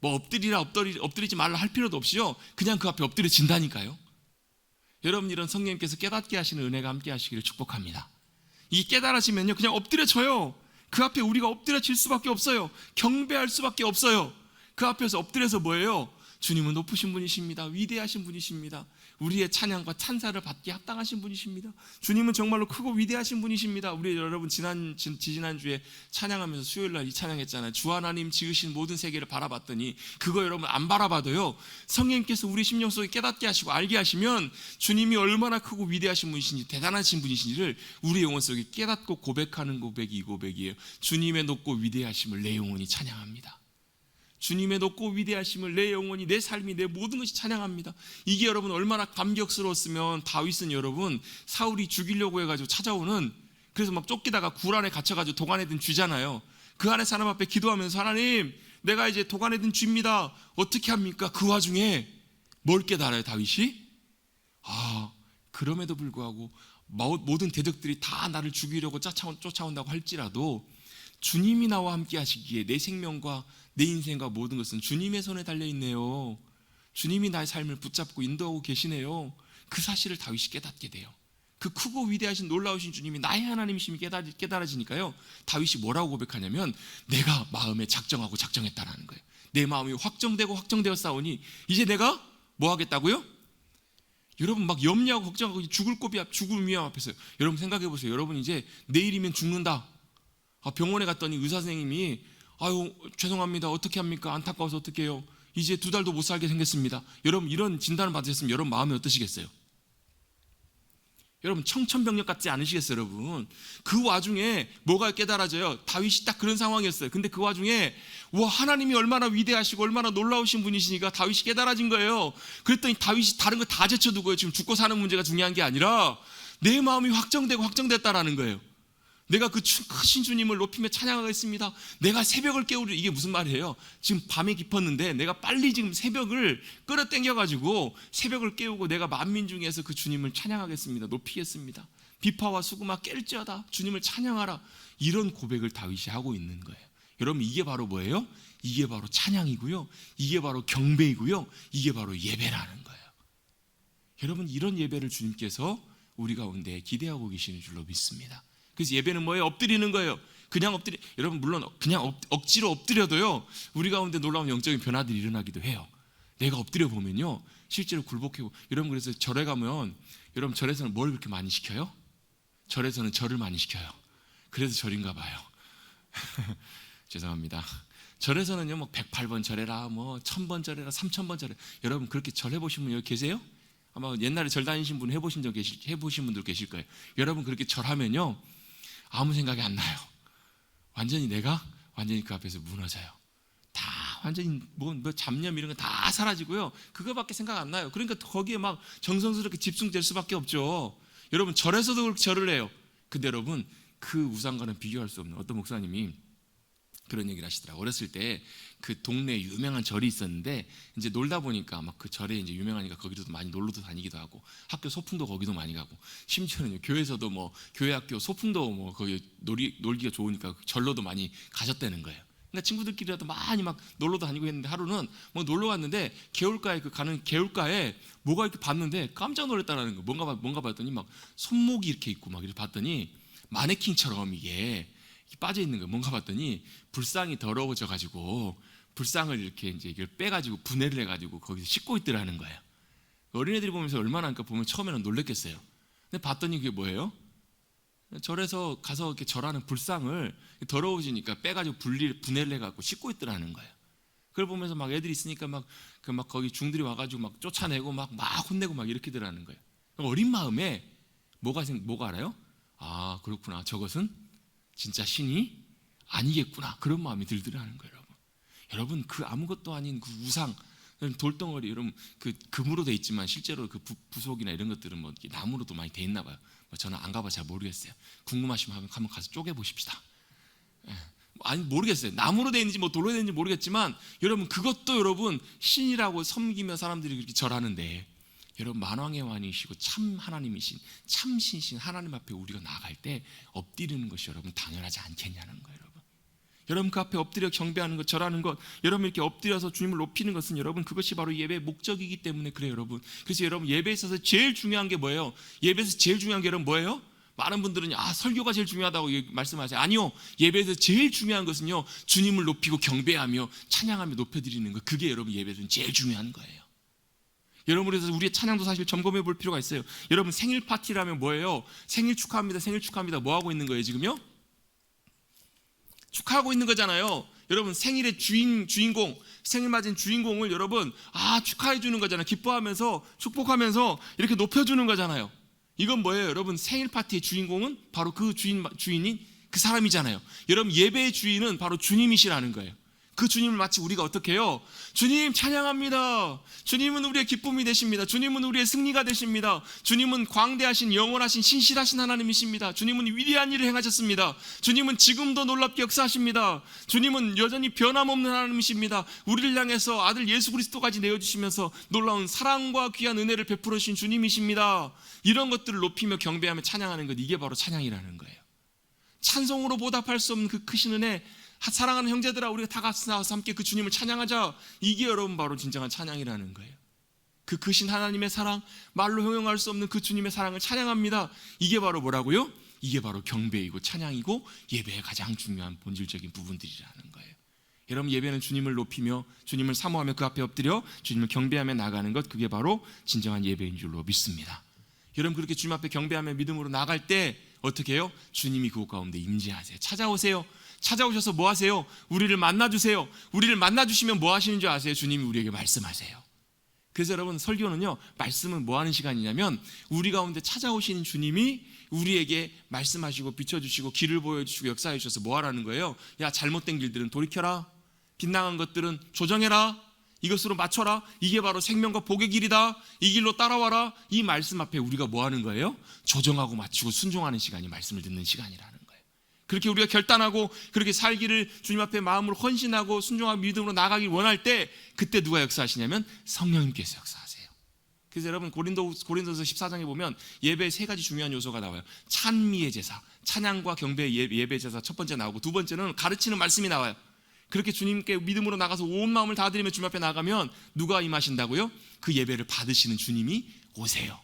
Speaker 1: 엎드리지 말라 할 필요도 없이요, 그냥 그 앞에 엎드려진다니까요. 여러분, 이런 성령님께서 깨닫게 하시는 은혜가 함께 하시기를 축복합니다. 이 깨달아지면요, 그냥 엎드려져요. 그 앞에 우리가 엎드려질 수밖에 없어요. 경배할 수밖에 없어요. 그 앞에서 엎드려서 뭐예요? 주님은 높으신 분이십니다. 위대하신 분이십니다. 우리의 찬양과 찬사를 받기에 합당하신 분이십니다. 주님은 정말로 크고 위대하신 분이십니다. 우리 여러분 지난주에 찬양하면서 수요일날 이 찬양했잖아요. 주 하나님 지으신 모든 세계를 바라봤더니, 그거 여러분 안 바라봐도요, 성령님께서 우리 심령 속에 깨닫게 하시고 알게 하시면 주님이 얼마나 크고 위대하신 분이신지, 대단하신 분이신지를 우리 영혼 속에 깨닫고 고백하는 고백이 이 고백이에요. 주님의 높고 위대하심을 내 영혼이 찬양합니다. 주님의 높고 위대하심을 내 영혼이, 내 삶이, 내 모든 것이 찬양합니다. 이게 여러분 얼마나 감격스러웠으면, 다윗은 여러분 사울이 죽이려고 해가지고 찾아오는, 그래서 막 쫓기다가 굴 안에 갇혀가지고 독안에 든 쥐잖아요. 그 안에 사람 앞에 기도하면서, 하나님, 내가 이제 독안에 든 쥐입니다. 어떻게 합니까? 그 와중에 뭘 깨달아요, 다윗이? 그럼에도 불구하고 모든 대적들이 다 나를 죽이려고 쫓아온다고 할지라도 주님이 나와 함께 하시기에 내 생명과 내 인생과 모든 것은 주님의 손에 달려있네요. 주님이 나의 삶을 붙잡고 인도하고 계시네요. 그 사실을 다윗이 깨닫게 돼요. 그 크고 위대하신 놀라우신 주님이 나의 하나님이심이 깨달아지니까요, 다윗이 뭐라고 고백하냐면, 내가 마음에 작정하고 작정했다라는 거예요. 내 마음이 확정되고 확정되었사오니 이제 내가 뭐 하겠다고요? 여러분 막 염려하고 걱정하고 죽을 위험 앞에서 여러분 생각해 보세요. 여러분 이제 내일이면 죽는다. 병원에 갔더니 의사 선생님이 아유 죄송합니다. 어떻게 합니까? 안타까워서 어떻게 해요? 이제 2달도 못 살게 생겼습니다. 여러분 이런 진단을 받으셨으면 여러분 마음이 어떠시겠어요? 여러분 청천벽력 같지 않으시겠어요? 여러분 그 와중에 뭐가 깨달아져요? 다윗이 딱 그런 상황이었어요. 근데 그 와중에 와 하나님이 얼마나 위대하시고 얼마나 놀라우신 분이시니까 다윗이 깨달아진 거예요. 그랬더니 다윗이 다른 거 다 제쳐두고요. 지금 죽고 사는 문제가 중요한 게 아니라 내 마음이 확정됐다라는 거예요. 내가 그 크신 주님을 높이며 찬양하겠습니다. 내가 새벽을 깨우리. 이게 무슨 말이에요? 지금 밤이 깊었는데 내가 빨리 지금 새벽을 끌어당겨가지고 새벽을 깨우고 내가 만민 중에서 그 주님을 찬양하겠습니다. 높이겠습니다. 비파와 수구마 깰지어다 주님을 찬양하라. 이런 고백을 다윗이 하고 있는 거예요. 여러분 이게 바로 뭐예요? 이게 바로 찬양이고요. 이게 바로 경배이고요. 이게 바로 예배라는 거예요. 여러분 이런 예배를 주님께서 우리 가운데 기대하고 계시는 줄로 믿습니다. 그래서 예배는 뭐예요? 엎드리는 거예요. 그냥 여러분 물론 그냥 억지로 엎드려도요 우리 가운데 놀라운 영적인 변화들이 일어나기도 해요. 내가 엎드려 보면요 실제로 굴복하고 여러분 그래서 절에 가면 여러분 절에서는 뭘 그렇게 많이 시켜요? 절에서는 절을 많이 시켜요. 그래서 절인가 봐요. 죄송합니다. 절에서는요 뭐 108번 절해라 뭐 1000번 절해라 3000번 절해. 여러분 그렇게 절 해보신 분 여기 계세요? 아마 옛날에 절 다니신 분 해보신 분들 계실 거예요. 여러분 그렇게 절하면요 아무 생각이 안 나요. 완전히 그 앞에서 무너져요. 다 완전히 뭐 잡념 이런 거 다 사라지고요. 그거밖에 생각 안 나요. 그러니까 거기에 막 정성스럽게 집중될 수밖에 없죠. 여러분 절에서도 그렇게 절을 해요. 근데 여러분 그 우상과는 비교할 수 없는 어떤 목사님이 그런 얘기를 하시더라고요. 어렸을 때 그 동네에 유명한 절이 있었는데 이제 놀다 보니까 막 그 절에 이제 유명하니까 거기도 많이 놀러도 다니기도 하고 학교 소풍도 거기도 많이 가고 심지어는 교회에서도 뭐 교회 학교 소풍도 뭐 거기 놀기가 좋으니까 절로도 많이 가셨다는 거예요. 그러니까 친구들끼리라도 많이 막 놀러도 다니고 했는데 하루는 뭐 놀러 갔는데 개울가에 가는 개울가에 뭐가 이렇게 봤는데 깜짝 놀랐다는 거. 뭔가 봤더니 막 손목이 이렇게 있고 막 이렇게 봤더니 마네킹처럼 이게 빠져 있는 거예요. 뭔가 봤더니 불상이 더러워져 가지고 불상을 이렇게 이제 이걸 빼가지고 분해를 해가지고 거기서 씻고 있더라는 거예요. 어린애들이 보면서 얼마나 하니까 보면 처음에는 놀랬겠어요. 근데 봤더니 그게 뭐예요? 절에서 가서 이렇게 절하는 불상을 더러워지니까 빼가지고 분해를 해가지고 씻고 있더라는 거예요. 그걸 보면서 막 애들이 있으니까 막 거기 중들이 와가지고 막 쫓아내고 막 혼내고 막 이렇게 더라는 거예요. 어린 마음에 뭐가 알아요? 아 그렇구나. 저것은 진짜 신이 아니겠구나. 그런 마음이 들더라는 거예요. 여러분 그 아무것도 아닌 그 우상 돌덩어리 여러분 그 금으로 돼 있지만 실제로 그 부속이나 이런 것들은 뭐 나무로도 많이 돼 있나 봐요. 뭐 저는 안 가봐 잘 모르겠어요. 궁금하시면 한번 가서 쪼개 보십시다. 아니 모르겠어요. 나무로 돼 있는지 뭐 돌로 돼 있는지 모르겠지만 여러분 그것도 여러분 신이라고 섬기며 사람들이 그렇게 절하는데 여러분 만왕의 왕이시고 참 하나님이신 참 신신 하나님 앞에 우리가 나아갈 때 엎드리는 것이 여러분 당연하지 않겠냐는 거예요. 여러분 그 앞에 엎드려 경배하는 것, 절하는 것, 여러분 이렇게 엎드려서 주님을 높이는 것은 여러분 그것이 바로 예배의 목적이기 때문에 그래요, 여러분. 그래서 여러분 예배에 있어서 제일 중요한 게 뭐예요? 예배에서 제일 중요한 게 여러분 뭐예요? 많은 분들은 설교가 제일 중요하다고 말씀하세요. 아니요, 예배에서 제일 중요한 것은요 주님을 높이고 경배하며 찬양하며 높여드리는 것. 그게 여러분 예배에서는 제일 중요한 거예요. 여러분 그래서 우리의 찬양도 사실 점검해 볼 필요가 있어요. 여러분 생일 파티라면 뭐예요? 생일 축하합니다, 생일 축하합니다. 뭐 하고 있는 거예요 지금요? 축하하고 있는 거잖아요. 여러분 생일의 주인공, 생일 맞은 주인공을 여러분 축하해 주는 거잖아요. 기뻐하면서 축복하면서 이렇게 높여주는 거잖아요. 이건 뭐예요? 여러분 생일 파티의 주인공은 바로 그 주인인 그 사람이잖아요. 여러분 예배의 주인은 바로 주님이시라는 거예요. 그 주님을 마치 우리가 어떻게 해요? 주님 찬양합니다. 주님은 우리의 기쁨이 되십니다. 주님은 우리의 승리가 되십니다. 주님은 광대하신 영원하신 신실하신 하나님이십니다. 주님은 위대한 일을 행하셨습니다. 주님은 지금도 놀랍게 역사하십니다. 주님은 여전히 변함없는 하나님이십니다. 우리를 향해서 아들 예수 그리스도까지 내어주시면서 놀라운 사랑과 귀한 은혜를 베풀어 주신 주님이십니다. 이런 것들을 높이며 경배하며 찬양하는 것, 이게 바로 찬양이라는 거예요. 찬송으로 보답할 수 없는 그 크신 은혜, 사랑하는 형제들아 우리가 다 같이 나와서 함께 그 주님을 찬양하자. 이게 여러분 바로 진정한 찬양이라는 거예요. 그 크신 하나님의 사랑, 말로 형용할 수 없는 그 주님의 사랑을 찬양합니다. 이게 바로 뭐라고요? 이게 바로 경배이고 찬양이고 예배의 가장 중요한 본질적인 부분들이라는 거예요. 여러분, 예배는 주님을 높이며 주님을 사모하며 그 앞에 엎드려 주님을 경배하며 나가는 것, 그게 바로 진정한 예배인 줄로 믿습니다. 여러분, 그렇게 주님 앞에 경배하며 믿음으로 나갈 때 어떻게 해요? 주님이 그곳 가운데 임재하세요. 찾아오세요. 찾아오셔서 뭐 하세요? 우리를 만나주세요. 우리를 만나주시면 뭐 하시는 줄 아세요? 주님이 우리에게 말씀하세요. 그래서 여러분, 설교는요, 말씀은 뭐 하는 시간이냐면 우리 가운데 찾아오시는 주님이 우리에게 말씀하시고 비춰주시고 길을 보여주시고 역사해 주셔서 뭐 하라는 거예요? 야, 잘못된 길들은 돌이켜라. 빗나간 것들은 조정해라. 이것으로 맞춰라. 이게 바로 생명과 복의 길이다. 이 길로 따라와라. 이 말씀 앞에 우리가 뭐 하는 거예요? 조정하고 맞추고 순종하는 시간이 말씀을 듣는 시간이라는 거예요. 그렇게 우리가 결단하고 그렇게 살기를 주님 앞에 마음으로 헌신하고 순종하고 믿음으로 나가길 원할 때, 그때 누가 역사하시냐면 성령님께서 역사하세요. 그래서 여러분, 고린도서 14장에 보면 예배의 세 가지 중요한 요소가 나와요. 찬미의 제사, 찬양과 경배의 예배 제사 첫 번째 나오고, 두 번째는 가르치는 말씀이 나와요. 그렇게 주님께 믿음으로 나가서 온 마음을 다드리며 주님 앞에 나가면 누가 임하신다고요? 그 예배를 받으시는 주님이 오세요.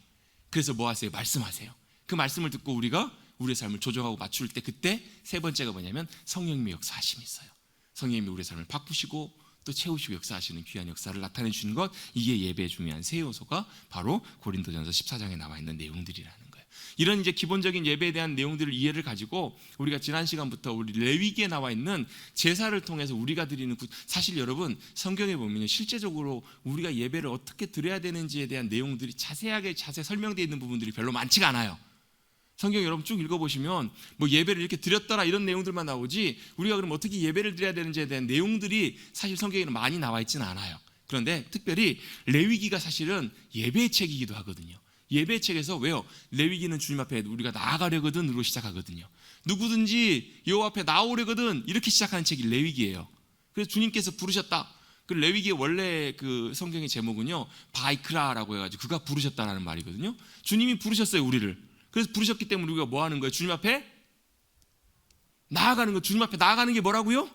Speaker 1: 그래서 뭐 하세요? 말씀하세요. 그 말씀을 듣고 우리가 우리의 삶을 조정하고 맞출 때, 그때 세 번째가 뭐냐면 성령님의 역사하심이 있어요. 성령님이 우리의 삶을 바꾸시고 또 채우시고 역사하시는 귀한 역사를 나타내 주시는 것, 이게 예배의 중요한 세 요소가 바로 고린도전서 14장에 나와 있는 내용들이라는 거예요. 이런 이제 기본적인 예배에 대한 내용들을 이해를 가지고 우리가 지난 시간부터 우리 레위기에 나와 있는 제사를 통해서 우리가 드리는, 사실 여러분, 성경에 보면 실제적으로 우리가 예배를 어떻게 드려야 되는지에 대한 내용들이 자세하게 설명되어 있는 부분들이 별로 많지가 않아요. 성경 여러분 쭉 읽어보시면 뭐 예배를 이렇게 드렸더라 이런 내용들만 나오지, 우리가 그럼 어떻게 예배를 드려야 되는지에 대한 내용들이 사실 성경에는 많이 나와 있지는 않아요. 그런데 특별히 레위기가 사실은 예배의 책이기도 하거든요. 예배의 책에서, 왜요? 레위기는 주님 앞에 우리가 나아가려거든으로 시작하거든요. 누구든지 여호와 앞에 나오려거든 이렇게 시작하는 책이 레위기예요. 그래서 주님께서 부르셨다. 그 레위기의 원래 그 성경의 제목은요, 바이크라라고 해가지고 그가 부르셨다라는 말이거든요. 주님이 부르셨어요, 우리를. 그래서 부르셨기 때문에 우리가 뭐 하는 거예요? 주님 앞에 나아가는 거. 주님 앞에 나아가는 게 뭐라고요?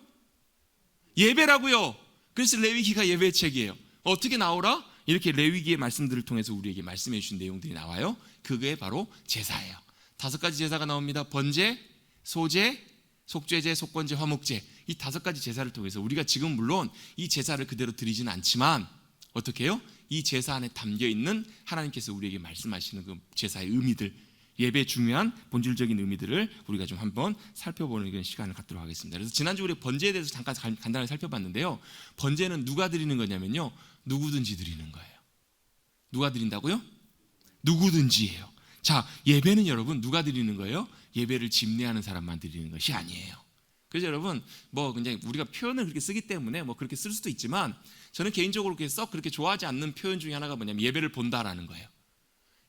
Speaker 1: 예배라고요. 그래서 레위기가 예배의 책이에요. 어떻게 나오라? 이렇게 레위기의 말씀들을 통해서 우리에게 말씀해 주신 내용들이 나와요. 그게 바로 제사예요. 5가지 제사가 나옵니다. 번제, 소제, 속죄제, 속건제, 화목제. 이 5가지 제사를 통해서 우리가 지금 물론 이 제사를 그대로 드리지는 않지만 어떻게 해요? 이 제사 안에 담겨 있는 하나님께서 우리에게 말씀하시는 그 제사의 의미들, 예배의 중요한 본질적인 의미들을 우리가 좀 한번 살펴보는 그런 시간을 갖도록 하겠습니다. 그래서 지난주 우리 번제에 대해서 잠깐 간단하게 살펴봤는데요. 번제는 누가 드리는 거냐면요, 누구든지 드리는 거예요. 누가 드린다고요? 누구든지예요. 자, 예배는 여러분 누가 드리는 거예요? 예배를 집례하는 사람만 드리는 것이 아니에요. 그래서 여러분, 뭐 그냥 우리가 표현을 그렇게 쓰기 때문에 뭐 그렇게 쓸 수도 있지만, 저는 개인적으로 그렇게 좋아하지 않는 표현 중에 하나가 뭐냐면 예배를 본다라는 거예요.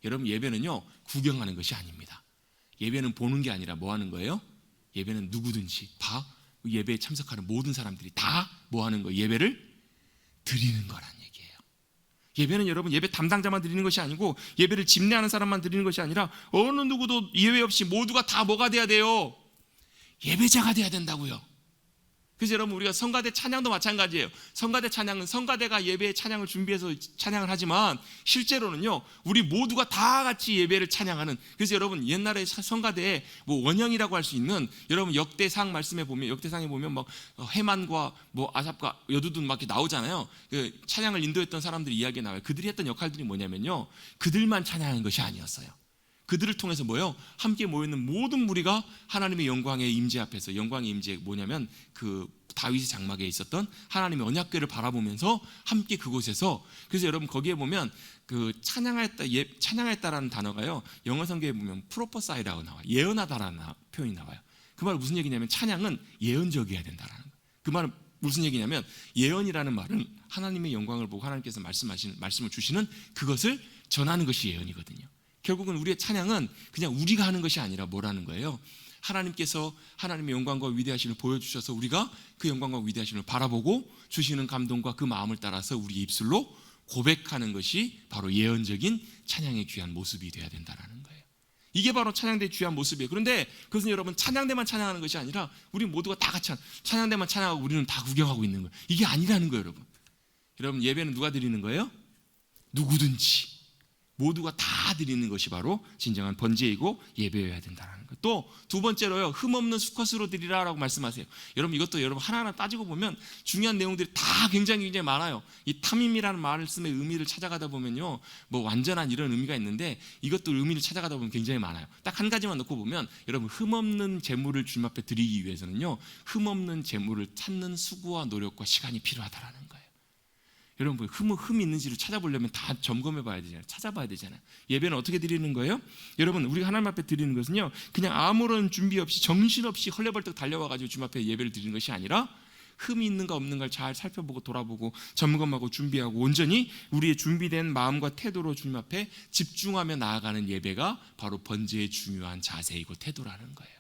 Speaker 1: 여러분, 예배는요 구경하는 것이 아닙니다. 예배는 보는 게 아니라 뭐 하는 거예요? 예배는 누구든지 다, 예배에 참석하는 모든 사람들이 다 뭐 하는 거예요? 예배를 드리는 거란 얘기예요. 예배는 여러분 예배 담당자만 드리는 것이 아니고, 예배를 집례하는 사람만 드리는 것이 아니라 어느 누구도 예외 없이 모두가 다 뭐가 돼야 돼요? 예배자가 돼야 된다고요. 그래서 여러분, 우리가 성가대 찬양도 마찬가지예요. 성가대 찬양은 성가대가 예배의 찬양을 준비해서 찬양을 하지만, 실제로는요 우리 모두가 다 같이 예배를 찬양하는. 그래서 여러분, 옛날에 성가대에 뭐 원형이라고 할 수 있는, 여러분 역대상 말씀에 보면, 역대상에 보면 막 해만과 뭐 아삽과 여두둔 막 이렇게 나오잖아요. 그 찬양을 인도했던 사람들이 이야기에 나와요. 그들이 했던 역할들이 뭐냐면요, 그들만 찬양하는 것이 아니었어요. 그들을 통해서 뭐예요? 함께 모여있는 모든 무리가 하나님의 영광의 임재 앞에서, 영광의 임재 뭐냐면 그 다윗의 장막에 있었던 하나님의 언약궤를 바라보면서 함께 그곳에서, 그래서 여러분 거기에 보면 그 찬양했다라는 단어가요, 영어 성경에 보면 프로퍼사이라고 나와요. 예언하다라는 표현이 나와요. 그 말은 무슨 얘기냐면 찬양은 예언적이어야 된다라는 거예요. 그 말은 무슨 얘기냐면, 예언이라는 말은 하나님의 영광을 보고 하나님께서 말씀을 주시는 그것을 전하는 것이 예언이거든요. 결국은 우리의 찬양은 그냥 우리가 하는 것이 아니라 뭐라는 거예요? 하나님께서 하나님의 영광과 위대하심을 보여주셔서 우리가 그 영광과 위대하심을 바라보고 주시는 감동과 그 마음을 따라서 우리 입술로 고백하는 것이 바로 예언적인 찬양의 귀한 모습이 되어야 된다는 거예요. 이게 바로 찬양대의 귀한 모습이에요. 그런데 그것은 여러분 찬양대만 찬양하는 것이 아니라 우리 모두가 다 같이 찬양대만 찬양하고 우리는 다 구경하고 있는 거예요. 이게 아니라는 거예요. 여러분 예배는 누가 드리는 거예요? 누구든지 모두가 다 드리는 것이 바로 진정한 번제이고 예배여야 된다는 것. 또 두 번째로요, 흠없는 수컷으로 드리라라고 말씀하세요. 여러분 이것도 여러분 하나하나 따지고 보면 중요한 내용들이 다 굉장히 많아요. 이 탐임이라는 말씀의 의미를 찾아가다 보면요, 뭐 완전한 이런 의미가 있는데 이것도 의미를 찾아가다 보면 굉장히 많아요. 딱 한 가지만 놓고 보면 여러분 흠없는 제물을 주님 앞에 드리기 위해서는요, 흠없는 제물을 찾는 수고와 노력과 시간이 필요하다라는 거예요. 여러분 흠이 있는지를 찾아보려면 다 점검해 봐야 되잖아요. 찾아봐야 되잖아요. 예배는 어떻게 드리는 거예요? 여러분 우리가 하나님 앞에 드리는 것은요, 그냥 아무런 준비 없이 정신없이 헐레벌떡 달려와가지고 주님 앞에 예배를 드리는 것이 아니라 흠이 있는가 없는가를 잘 살펴보고 돌아보고 점검하고 준비하고 온전히 우리의 준비된 마음과 태도로 주님 앞에 집중하며 나아가는 예배가 바로 번제의 중요한 자세이고 태도라는 거예요.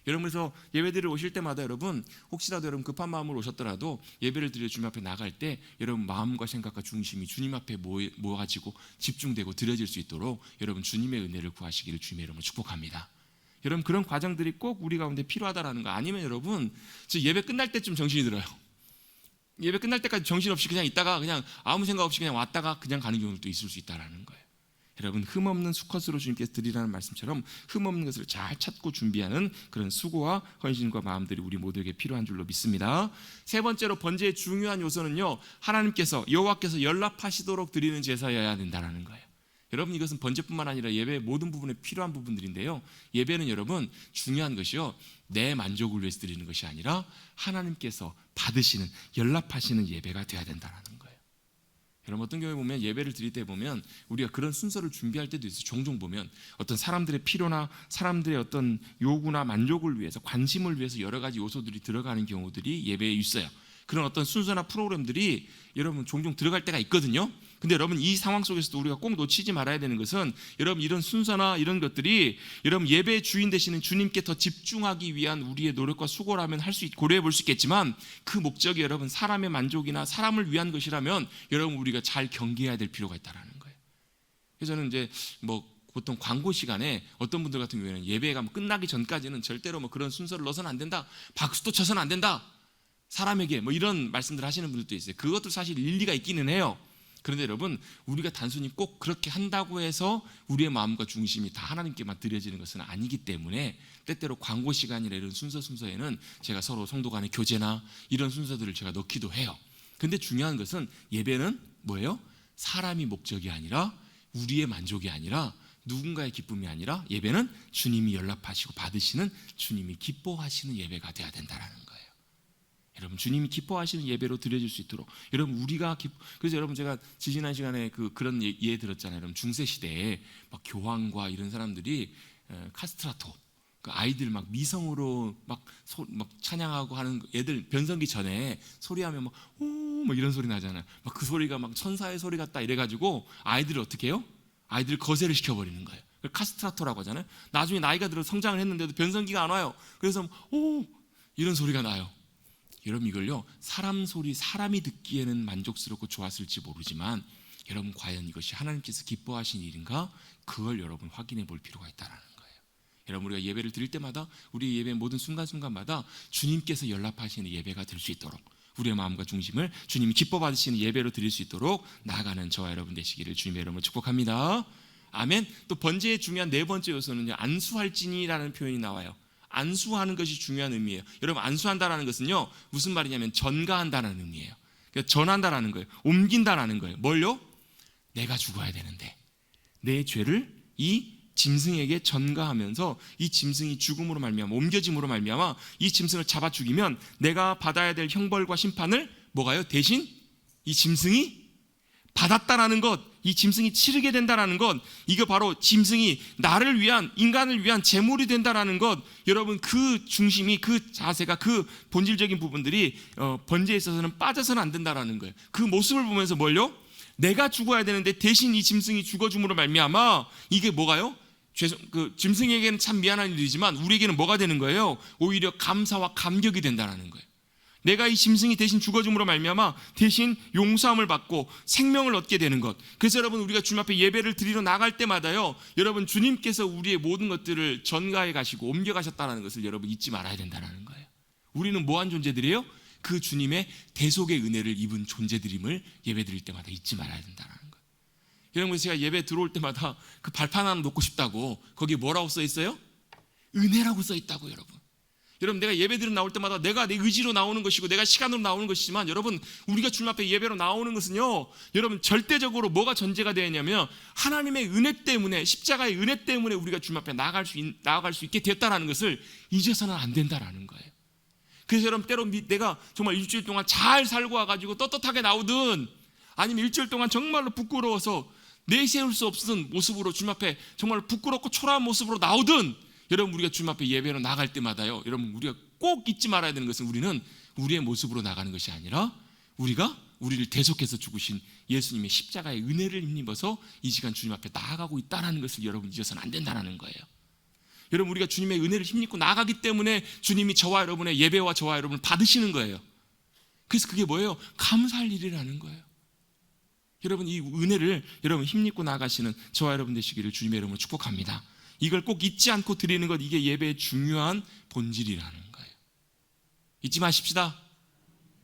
Speaker 1: 여러분 그래서 예배드리러 오실 때마다 여러분 혹시라도 여러분 급한 마음으로 오셨더라도 예배를 드려 주님 앞에 나갈 때 여러분 마음과 생각과 중심이 주님 앞에 모아지고 집중되고 드려질 수 있도록 여러분 주님의 은혜를 구하시기를 주님의 이름으로 축복합니다. 여러분 그런 과정들이 꼭 우리 가운데 필요하다라는 거. 아니면 여러분 저 예배 끝날 때쯤 정신이 들어요. 예배 끝날 때까지 정신없이 그냥 있다가 그냥 아무 생각 없이 그냥 왔다가 그냥 가는 경우도 있을 수 있다라는 거예요. 여러분 흠없는 수컷으로 주님께서 드리라는 말씀처럼 흠없는 것을 잘 찾고 준비하는 그런 수고와 헌신과 마음들이 우리 모두에게 필요한 줄로 믿습니다. 세 번째로 번제의 중요한 요소는요, 하나님께서 여호와께서 연락하시도록 드리는 제사여야 된다는 거예요. 여러분 이것은 번제뿐만 아니라 예배의 모든 부분에 필요한 부분들인데요, 예배는 여러분 중요한 것이요, 내 만족을 위해서 드리는 것이 아니라 하나님께서 받으시는 연락하시는 예배가 되어야 된다는 거예요. 여러분 어떤 경우에 보면 예배를 드릴 때 보면 우리가 그런 순서를 준비할 때도 있어요. 종종 보면 어떤 사람들의 필요나 사람들의 어떤 요구나 만족을 위해서, 관심을 위해서 여러 가지 요소들이 들어가는 경우들이 예배에 있어요. 그런 어떤 순서나 프로그램들이 여러분 종종 들어갈 때가 있거든요. 근데 여러분 이 상황 속에서도 우리가 꼭 놓치지 말아야 되는 것은 여러분 이런 순서나 이런 것들이 여러분 예배의 주인 되시는 주님께 더 집중하기 위한 우리의 노력과 수고라면 고려해 볼 수 있겠지만 그 목적이 여러분 사람의 만족이나 사람을 위한 것이라면 여러분 우리가 잘 경계해야 될 필요가 있다는 거예요. 그래서 저는 이제 뭐 보통 광고 시간에 어떤 분들 같은 경우에는 예배가 끝나기 전까지는 절대로 뭐 그런 순서를 넣어서는 안 된다, 박수도 쳐서는 안 된다, 사람에게 뭐 이런 말씀들 하시는 분들도 있어요. 그것도 사실 일리가 있기는 해요. 그런데 여러분 우리가 단순히 꼭 그렇게 한다고 해서 우리의 마음과 중심이 다 하나님께만 드려지는 것은 아니기 때문에 때때로 광고 시간이나 이런 순서에는 제가 서로 성도 간의 교제나 이런 순서들을 제가 넣기도 해요. 근데 중요한 것은 예배는 뭐예요? 사람이 목적이 아니라, 우리의 만족이 아니라, 누군가의 기쁨이 아니라, 예배는 주님이 연락하시고 받으시는, 주님이 기뻐하시는 예배가 돼야 된다는 거예요. 여러분 주님이 기뻐하시는 예배로 드려질 수 있도록 여러분 우리가 그래서 여러분 제가 지지난 시간에 그런 예 들었잖아요. 여러분 중세 시대에 막 교황과 이런 사람들이 카스트라토, 그 아이들 막 미성으로 막 찬양하고 하는 애들 변성기 전에 소리하면 막 오 막 이런 소리 나잖아요. 막 그 소리가 막 천사의 소리 같다 이래가지고 아이들을 어떻게 해요? 아이들 거세를 시켜버리는 거예요. 카스트라토라고 하잖아요. 나중에 나이가 들어 성장을 했는데도 변성기가 안 와요. 그래서 오 이런 소리가 나요. 여러분 이걸요, 사람이 듣기에는 만족스럽고 좋았을지 모르지만 여러분 과연 이것이 하나님께서 기뻐하신 일인가, 그걸 여러분 확인해 볼 필요가 있다는 거예요. 여러분 우리가 예배를 드릴 때마다 우리 예배의 모든 순간순간마다 주님께서 연락하시는 예배가 될 수 있도록, 우리의 마음과 중심을 주님이 기뻐 받으시는 예배로 드릴 수 있도록 나아가는 저와 여러분 되시기를 주님의 이름으로 축복합니다. 아멘. 또 번제의 중요한 네 번째 요소는요, 안수할지니라는 표현이 나와요. 안수하는 것이 중요한 의미예요. 여러분 안수한다라는 것은요 무슨 말이냐면 전가한다는 의미예요. 그러니까 전한다라는 거예요. 옮긴다라는 거예요. 뭘요? 내가 죽어야 되는데 내 죄를 이 짐승에게 전가하면서 이 짐승이 죽음으로 말미암아, 옮겨짐으로 말미암아 이 짐승을 잡아 죽이면 내가 받아야 될 형벌과 심판을 뭐가요? 대신 이 짐승이 받았다라는 것, 이 짐승이 치르게 된다라는 것, 이거 바로 짐승이 나를 위한, 인간을 위한 제물이 된다라는 것. 여러분 그 중심이, 그 자세가, 그 본질적인 부분들이 번제에 있어서는 빠져서는 안 된다라는 거예요. 그 모습을 보면서 뭘요? 내가 죽어야 되는데 대신 이 짐승이 죽어줌으로 말미암아 이게 뭐가요? 그 짐승에게는 참 미안한 일이지만 우리에게는 뭐가 되는 거예요? 오히려 감사와 감격이 된다라는 거예요. 내가 이 짐승이 대신 죽어줌으로 말미암아 대신 용서함을 받고 생명을 얻게 되는 것. 그래서 여러분 우리가 주님 앞에 예배를 드리러 나갈 때마다요, 여러분 주님께서 우리의 모든 것들을 전가해 가시고 옮겨 가셨다는 것을 여러분 잊지 말아야 된다는 거예요. 우리는 뭐한 존재들이에요? 그 주님의 대속의 은혜를 입은 존재들임을 예배 드릴 때마다 잊지 말아야 된다는 거예요. 여러분, 제가 예배 들어올 때마다 그 발판 하나 놓고 싶다고, 거기 뭐라고 써 있어요? 은혜라고 써 있다고. 여러분, 내가 예배드려 나올 때마다 내가 내 의지로 나오는 것이고 내가 시간으로 나오는 것이지만, 여러분, 우리가 주님 앞에 예배로 나오는 것은요, 여러분, 절대적으로 뭐가 전제가 되어 있냐면 하나님의 은혜 때문에, 십자가의 은혜 때문에 우리가 주님 앞에 나아갈 수 있게 되었다는 것을 잊어서는 안 된다라는 거예요. 그래서 여러분, 때로 내가 정말 일주일 동안 잘 살고 와가지고 떳떳하게 나오든, 아니면 일주일 동안 정말로 부끄러워서 내세울 수 없는 모습으로 주님 앞에 정말 부끄럽고 초라한 모습으로 나오든, 여러분, 우리가 주님 앞에 예배로 나갈 때마다요, 여러분, 우리가 꼭 잊지 말아야 되는 것은, 우리는 우리의 모습으로 나가는 것이 아니라 우리가 우리를 대속해서 죽으신 예수님의 십자가의 은혜를 힘입어서 이 시간 주님 앞에 나아가고 있다는 것을 여러분 잊어서는 안 된다는 거예요. 여러분, 우리가 주님의 은혜를 힘입고 나가기 때문에 주님이 저와 여러분의 예배와 저와 여러분을 받으시는 거예요. 그래서 그게 뭐예요? 감사할 일이라는 거예요. 여러분, 이 은혜를 여러분 힘입고 나가시는 저와 여러분 되시기를 주님의 이름으로 축복합니다. 이걸 꼭 잊지 않고 드리는 것, 이게 예배의 중요한 본질이라는 거예요. 잊지 마십시다.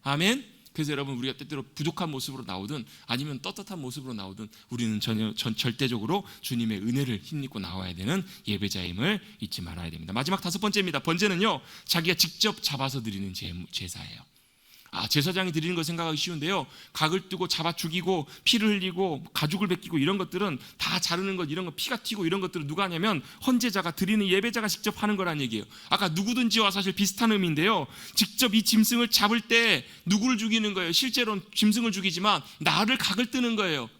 Speaker 1: 아멘. 그래서 여러분, 우리가 때때로 부족한 모습으로 나오든 아니면 떳떳한 모습으로 나오든 우리는 절대적으로 주님의 은혜를 힘입고 나와야 되는 예배자임을 잊지 말아야 됩니다. 마지막 5번째입니다. 번제는요, 자기가 직접 잡아서 드리는 제사예요. 제사장이 드리는 거 생각하기 쉬운데요, 각을 뜨고 잡아 죽이고 피를 흘리고 가죽을 벗기고 이런 것들은 다 자르는 것, 이런 거 피가 튀고 이런 것들은 누가 하냐면 헌제자가, 드리는 예배자가 직접 하는 거란 얘기예요. 아까 누구든지와 사실 비슷한 의미인데요, 직접 이 짐승을 잡을 때 누구를 죽이는 거예요? 실제로는 짐승을 죽이지만 나를 각을 뜨는 거예요.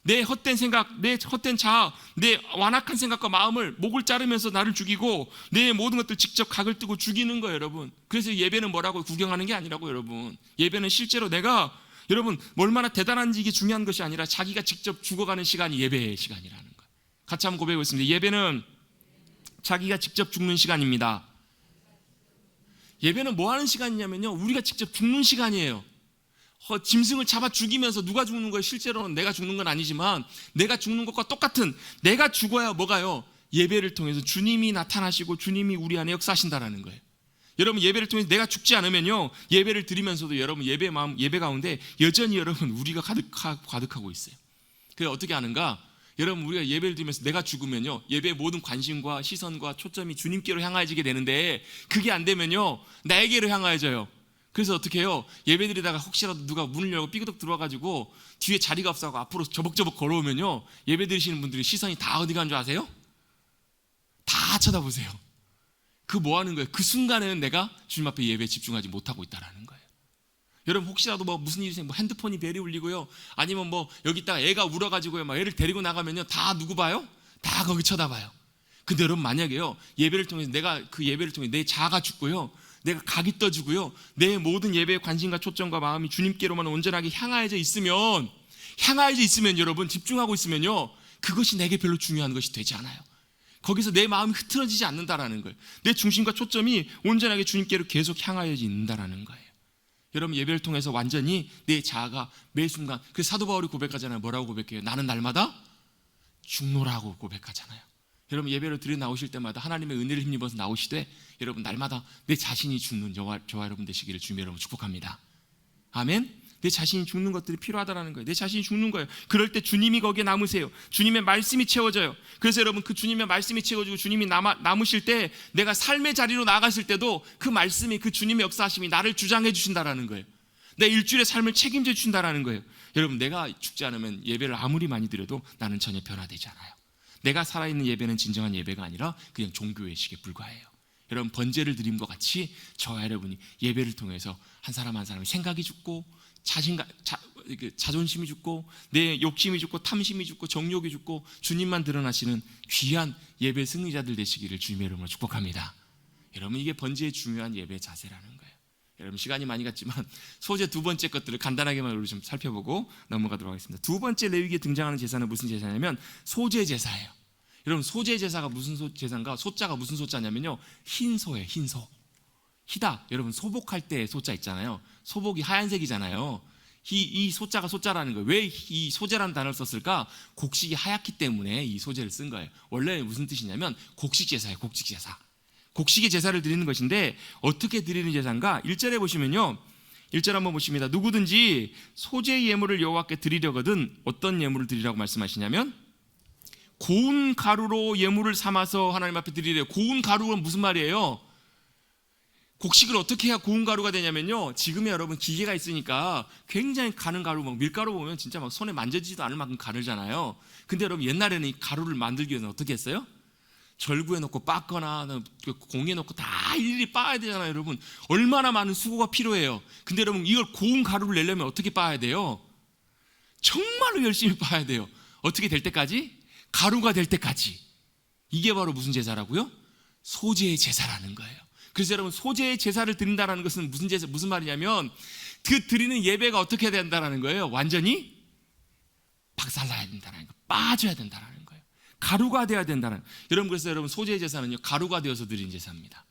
Speaker 1: 내 헛된 생각, 내 헛된 자아, 내 완악한 생각과 마음을, 목을 자르면서 나를 죽이고 내 모든 것들 직접 각을 뜨고 죽이는 거예요, 여러분. 그래서 예배는 뭐라고? 구경하는 게 아니라고, 여러분. 예배는 실제로 내가, 여러분, 얼마나 대단한지 이게 중요한 것이 아니라 자기가 직접 죽어가는 시간이 예배의 시간이라는 거예요. 같이 한번 고백해보겠습니다. 예배는 자기가 직접 죽는 시간입니다. 예배는 뭐 하는 시간이냐면요, 우리가 직접 죽는 시간이에요. 짐승을 잡아 죽이면서 누가 죽는 거예요? 실제로는 내가 죽는 건 아니지만 내가 죽는 것과 똑같은, 내가 죽어야 뭐가요? 예배를 통해서 주님이 나타나시고 주님이 우리 안에 역사하신다라는 거예요. 여러분, 예배를 통해서 내가 죽지 않으면요, 예배를 드리면서도 여러분 예배 가운데 여전히 여러분 우리가 가득하고 있어요. 그게 어떻게 하는가? 여러분, 우리가 예배를 드리면서 내가 죽으면요, 예배의 모든 관심과 시선과 초점이 주님께로 향해지게 되는데, 그게 안 되면요, 나에게로 향해져요. 그래서 어떻게 해요? 예배 드리다가 혹시라도 누가 문을 열고 삐그덕 들어와가지고 뒤에 자리가 없어서 앞으로 저벅저벅 걸어오면요, 예배 드리시는 분들이 시선이 다 어디 간 줄 아세요? 다 쳐다보세요. 그 뭐 하는 거예요? 그 순간에는 내가 주님 앞에 예배에 집중하지 못하고 있다라는 거예요. 여러분, 혹시라도 뭐 무슨 일이 생기면 핸드폰이 벨이 울리고요, 아니면 뭐 여기 있다가 애가 울어가지고요, 막 애를 데리고 나가면요, 다 누구 봐요? 다 거기 쳐다봐요. 근데 여러분, 만약에요, 예배를 통해서 내가 그 예배를 통해 내 자아가 죽고요, 내가 각이 떠지고요, 내 모든 예배의 관심과 초점과 마음이 주님께로만 온전하게 향하여져 있으면 여러분, 집중하고 있으면요, 그것이 내게 별로 중요한 것이 되지 않아요. 거기서 내 마음이 흐트러지지 않는다라는 거예요. 내 중심과 초점이 온전하게 주님께로 계속 향하여져 있는다라는 거예요. 여러분, 예배를 통해서 완전히 내 자아가 매 순간, 그 사도 바울이 고백하잖아요. 뭐라고 고백해요? 나는 날마다 죽노라고 고백하잖아요. 여러분, 예배를 드려 나오실 때마다 하나님의 은혜를 힘입어서 나오시되, 여러분, 날마다 내 자신이 죽는 저와 여러분 되시기를 주님의 이름으로 축복합니다. 아멘. 내 자신이 죽는 것들이 필요하다라는 거예요. 내 자신이 죽는 거예요. 그럴 때 주님이 거기에 남으세요. 주님의 말씀이 채워져요. 그래서 여러분, 그 주님의 말씀이 채워지고 주님이 남으실 때, 내가 삶의 자리로 나갔을 때도 그 말씀이, 그 주님의 역사하심이 나를 주장해 주신다라는 거예요. 내 일주일의 삶을 책임져 주신다라는 거예요. 여러분, 내가 죽지 않으면 예배를 아무리 많이 드려도 나는 전혀 변화되지 않아요. 내가 살아있는 예배는 진정한 예배가 아니라 그냥 종교의식에 불과해요. 여러분, 번제를 드림과 같이 저와 여러분이 예배를 통해서 한 사람 한 사람이 생각이 죽고 자존심이 죽고 내 욕심이 죽고 탐심이 죽고 정욕이 죽고 주님만 드러나시는 귀한 예배 승리자들 되시기를 주님의 이름으로 축복합니다. 여러분, 이게 번제의 중요한 예배 자세라는 거예요. 여러분, 시간이 많이 갔지만 소제 두 번째 것들을 간단하게만 우리 좀 살펴보고 넘어가도록 하겠습니다. 두 번째 레위기에 등장하는 제사는 무슨 제사냐면 소제 제사예요. 여러분, 소제 제사가 무슨 제사인가? 소자가 무슨 소자냐면요, 흰소예요. 흰소. 희다. 여러분, 소복할 때 소자 있잖아요. 소복이 하얀색이잖아요. 이 소자가 소자라는 거예요. 왜 이 소제라는 단어를 썼을까? 곡식이 하얗기 때문에 이 소제를 쓴 거예요. 원래 무슨 뜻이냐면 곡식 제사예요. 곡식 제사. 곡식의 제사를 드리는 것인데 어떻게 드리는 제사인가? 1절에 보시면요, 1절 한번 보십니다. 누구든지 소재 예물을 여호와께 드리려거든 어떤 예물을 드리라고 말씀하시냐면 고운 가루로 예물을 삼아서 하나님 앞에 드리래요. 고운 가루는 무슨 말이에요? 곡식을 어떻게 해야 고운 가루가 되냐면요, 지금의 여러분 기계가 있으니까 굉장히 가는 가루, 막 밀가루 보면 진짜 막 손에 만져지지도 않을 만큼 가르잖아요. 근데 여러분 옛날에는 이 가루를 만들기 위해서 어떻게 했어요? 절구에 넣고 빻거나 공에 넣고 다 일일이 빻아야 되잖아요. 여러분 얼마나 많은 수고가 필요해요. 근데 여러분 이걸 고운 가루를 내려면 어떻게 빻아야 돼요? 정말로 열심히 빻아야 돼요. 어떻게 될 때까지? 가루가 될 때까지. 이게 바로 무슨 제사라고요? 소재의 제사라는 거예요. 그래서 여러분 소재의 제사를 드린다는 것은 무슨 제사, 무슨 말이냐면 그 드리는 예배가 어떻게 해야 된다는 거예요? 완전히 박살나야 된다는 거, 빠져야 된다는 거예요. 가루가 되어야 된다는. 여러분 그래서 여러분 소재의 제사는요 가루가 되어서 드리는 제사입니다.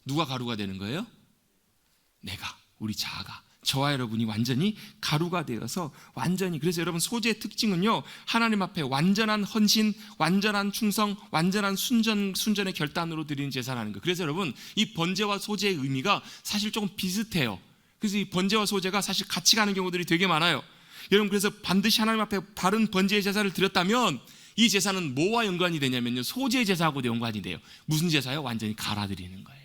Speaker 1: 누가 가루가 되는 거예요? 내가, 우리 자아가, 저와 여러분이 완전히 가루가 되어서 완전히. 그래서 여러분 소재의 특징은요 하나님 앞에 완전한 헌신, 완전한 충성, 완전한 순전의 결단으로 드리는 제사라는 거예요. 그래서 여러분 이 번제와 소재의 의미가 사실 조금 비슷해요. 그래서 이 번제와 소재가 사실 같이 가는 경우들이 되게 많아요. 여러분 그래서 반드시 하나님 앞에 바른 번제의 제사를 드렸다면 이 제사는 뭐와 연관이 되냐면요 소재의 제사하고 연관이 돼요. 무슨 제사요? 완전히 갈아드리는 거예요.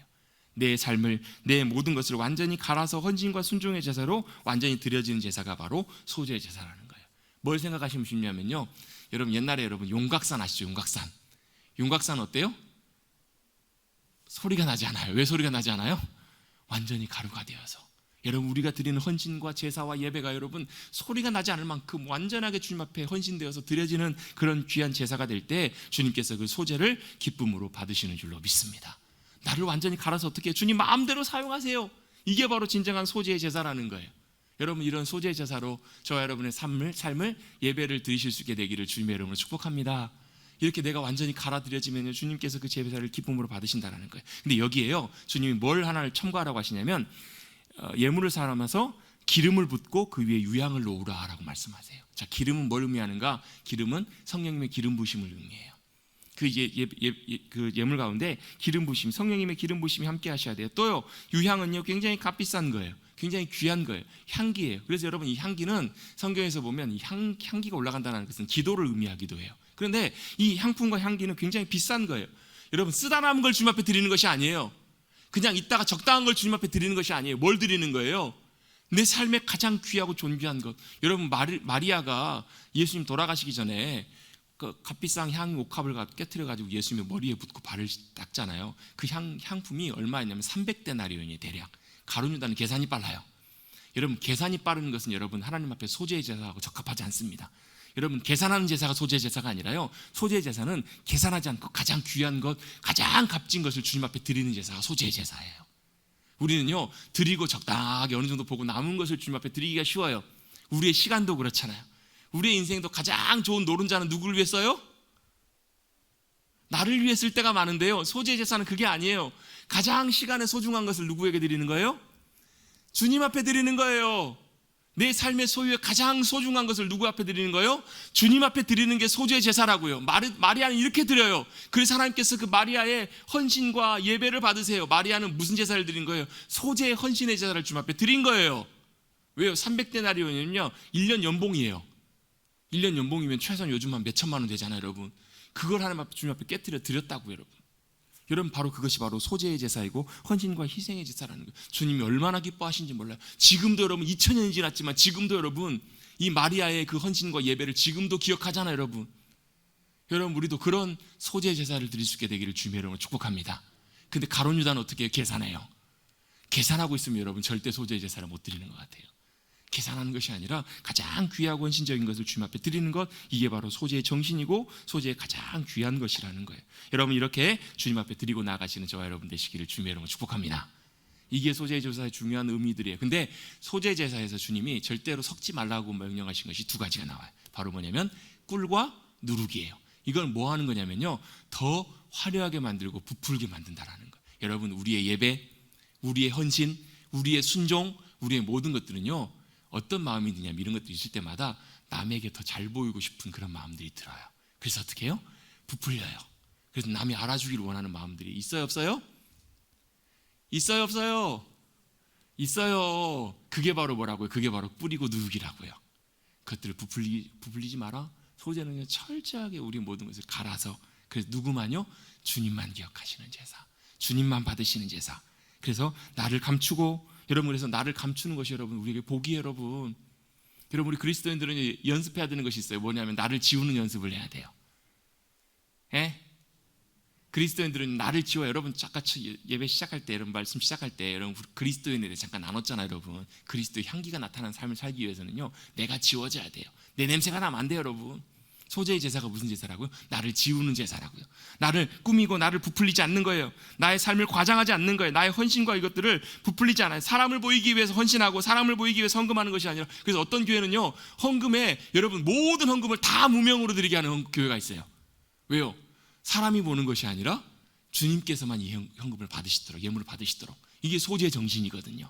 Speaker 1: 내 삶을, 내 모든 것을 완전히 갈아서 헌신과 순종의 제사로 완전히 드려지는 제사가 바로 소재의 제사라는 거예요. 뭘 생각하시면 쉽냐면요, 여러분 옛날에 여러분 용각산 아시죠? 용각산. 용각산 어때요? 소리가 나지 않아요. 왜 소리가 나지 않아요? 완전히 가루가 되어서. 여러분 우리가 드리는 헌신과 제사와 예배가 여러분 소리가 나지 않을 만큼 완전하게 주님 앞에 헌신되어서 드려지는 그런 귀한 제사가 될 때 주님께서 그 소재를 기쁨으로 받으시는 줄로 믿습니다. 나를 완전히 갈아서 어떻게 주님 마음대로 사용하세요. 이게 바로 진정한 소재의 제사라는 거예요. 여러분 이런 소재의 제사로 저와 여러분의 삶을 예배를 드리실 수 있게 되기를 주님의 이름으로 축복합니다. 이렇게 내가 완전히 갈아드려지면 주님께서 그 제사를 기쁨으로 받으신다는 거예요. 근데 여기에요 주님이 뭘 하나를 첨가하라고 하시냐면 예물을 삼아서 기름을 붓고 그 위에 유향을 놓으라 라고 말씀하세요. 자, 기름은 뭘 의미하는가? 기름은 성령님의 기름 부심을 의미해요. 그 예물 가운데 기름 부심, 성령님의 기름 부심이 함께 하셔야 돼요. 또요 유향은요 굉장히 값비싼 거예요. 굉장히 귀한 거예요. 향기예요. 그래서 여러분 이 향기는 성경에서 보면 이 향기가 올라간다는 것은 기도를 의미하기도 해요. 그런데 이 향품과 향기는 굉장히 비싼 거예요. 여러분 쓰다 남은 걸 주님 앞에 드리는 것이 아니에요. 그냥 이따가 적당한 걸 주님 앞에 드리는 것이 아니에요. 뭘 드리는 거예요? 내 삶에 가장 귀하고 존귀한 것. 여러분 마리아가 예수님 돌아가시기 전에 그 값비싼 향 옥합을 깨트려 가지고 예수님의 머리에 붓고 발을 닦잖아요. 그 향품이 얼마였냐면 300데나리온이에요. 대략. 가룟유다는 계산이 빨라요. 여러분 계산이 빠른 것은 여러분 하나님 앞에 소재의 제사하고 적합하지 않습니다. 여러분 계산하는 제사가 소재의 제사가 아니라요 소재의 제사는 계산하지 않고 가장 귀한 것, 가장 값진 것을 주님 앞에 드리는 제사가 소재의 제사예요. 우리는요 드리고 적당하게 어느 정도 보고 남은 것을 주님 앞에 드리기가 쉬워요. 우리의 시간도 그렇잖아요. 우리의 인생도 가장 좋은 노른자는 누구를 위해 써요? 나를 위해 쓸 때가 많은데요 소재의 제사는 그게 아니에요. 가장 시간에 소중한 것을 누구에게 드리는 거예요? 주님 앞에 드리는 거예요. 내 삶의 소유의 가장 소중한 것을 누구 앞에 드리는 거예요? 주님 앞에 드리는 게 소재의 제사라고요. 마리아는 이렇게 드려요. 그래서 하나님께서 그 마리아의 헌신과 예배를 받으세요. 마리아는 무슨 제사를 드린 거예요? 소재의 헌신의 제사를 주님 앞에 드린 거예요. 왜요? 300데나리온이면요 1년 연봉이에요. 1년 연봉이면 최소한 요즘 한 몇천만 원 되잖아요. 여러분 그걸 하나님 앞에 주님 앞에 깨트려 드렸다고요. 여러분 바로 그것이 바로 소재의 제사이고 헌신과 희생의 제사라는 거예요. 주님이 얼마나 기뻐하신지 몰라요. 지금도 여러분 2000년이 지났지만 지금도 여러분 이 마리아의 그 헌신과 예배를 지금도 기억하잖아요. 여러분 우리도 그런 소재의 제사를 드릴 수 있게 되기를 주님의 이름으로 축복합니다. 근데 가룟유다는 어떻게 해요? 계산해요. 계산하고 있으면 여러분 절대 소재의 제사를 못 드리는 것 같아요. 계산하는 것이 아니라 가장 귀하고 헌신적인 것을 주님 앞에 드리는 것, 이게 바로 소재의 정신이고 소재의 가장 귀한 것이라는 거예요. 여러분 이렇게 주님 앞에 드리고 나가시는 저와 여러분 되시기를 주님의 이름으로 축복합니다. 이게 소재의 제사의 중요한 의미들이에요. 근데 소재 제사에서 주님이 절대로 섞지 말라고 명령하신 것이 두 가지가 나와요. 바로 뭐냐면 꿀과 누룩이에요. 이건 뭐 하는 거냐면요 더 화려하게 만들고 부풀게 만든다라는 거예요. 여러분 우리의 예배, 우리의 헌신, 우리의 순종, 우리의 모든 것들은요 어떤 마음이 드냐면 이런 것들이 있을 때마다 남에게 더 잘 보이고 싶은 그런 마음들이 들어요. 그래서 어떻게 해요? 부풀려요. 그래서 남이 알아주기를 원하는 마음들이 있어요 없어요? 있어요 없어요? 있어요. 그게 바로 뭐라고요? 그게 바로 뿌리고 누룩이라고요. 그것들을 부풀리지 마라. 소재는 철저하게 우리 모든 것을 갈아서, 그래서 누구만요? 주님만 기억하시는 제사, 주님만 받으시는 제사. 그래서 나를 감추고, 여러분, 그래서 나를 감추는 것이 여러분 우리에게 복이에요. 여러분, 우리 그리스도인들은 연습해야 되는 것이 있어요. 뭐냐면 나를 지우는 연습을 해야 돼요. 예? 그리스도인들은 나를 지워요. 여러분 잠깐 예배 시작할 때, 여러분 말씀 시작할 때 여러분 그리스도인에 대해 잠깐 나눴잖아요. 여러분 그리스도의 향기가 나타나는 삶을 살기 위해서는요, 내가 지워져야 돼요. 내 냄새가 나면 안 돼요. 여러분 소재의 제사가 무슨 제사라고요? 나를 지우는 제사라고요. 나를 꾸미고 나를 부풀리지 않는 거예요. 나의 삶을 과장하지 않는 거예요. 나의 헌신과 이것들을 부풀리지 않아요. 사람을 보이기 위해서 헌신하고 사람을 보이기 위해서 헌금하는 것이 아니라, 그래서 어떤 교회는요, 헌금에 여러분 모든 헌금을 다 무명으로 드리게 하는 교회가 있어요. 왜요? 사람이 보는 것이 아니라 주님께서만 이 헌금을 받으시도록, 예물을 받으시도록. 이게 소재 정신이거든요.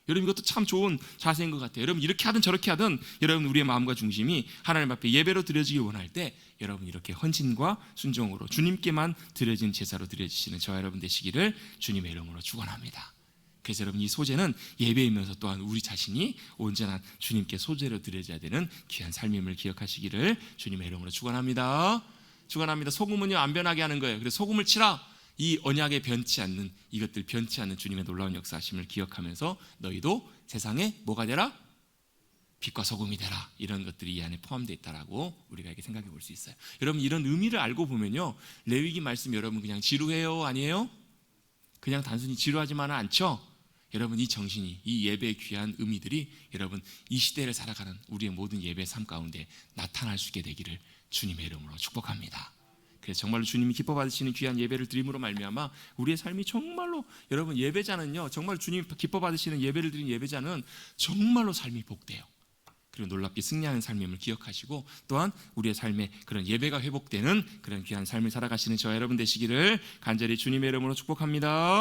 Speaker 1: 여러분 이것도 참 좋은 자세인 것 같아요. 여러분 이렇게 하든 저렇게 하든 여러분 우리의 마음과 중심이 하나님 앞에 예배로 드려지기 원할 때, 여러분 이렇게 헌신과 순종으로 주님께만 드려진 제사로 드려지시는 저와 여러분 되시기를 주님의 이름으로 축원합니다. 그래서 여러분 이 소재는 예배이면서 또한 우리 자신이 온전한 주님께 소재로 드려져야 되는 귀한 삶임을 기억하시기를 주님의 이름으로 축원합니다. 축원합니다. 소금은요 안 변하게 하는 거예요. 그래서 소금을 치라. 이 언약에 변치 않는, 이것들 변치 않는 주님의 놀라운 역사하심을 기억하면서 너희도 세상에 뭐가 되라? 빛과 소금이 되라. 이런 것들이 이 안에 포함되어 있다라고 우리가 이렇게 생각해 볼 수 있어요. 여러분 이런 의미를 알고 보면요, 레위기 말씀 여러분 그냥 지루해요? 아니에요? 그냥 단순히 지루하지만은 않죠? 여러분 이 정신이, 이 예배의 귀한 의미들이 여러분 이 시대를 살아가는 우리의 모든 예배의 삶 가운데 나타날 수 있게 되기를 주님의 이름으로 축복합니다. 그래서 정말로 주님이 기뻐 받으시는 귀한 예배를 드림으로 말미암아 우리의 삶이 정말로, 여러분 예배자는요, 정말 주님 기뻐 받으시는 예배를 드린 예배자는 정말로 삶이 복돼요. 그리고 놀랍게 승리하는 삶임을 기억하시고, 또한 우리의 삶에 그런 예배가 회복되는 그런 귀한 삶을 살아가시는 저와 여러분 되시기를 간절히 주님의 이름으로 축복합니다.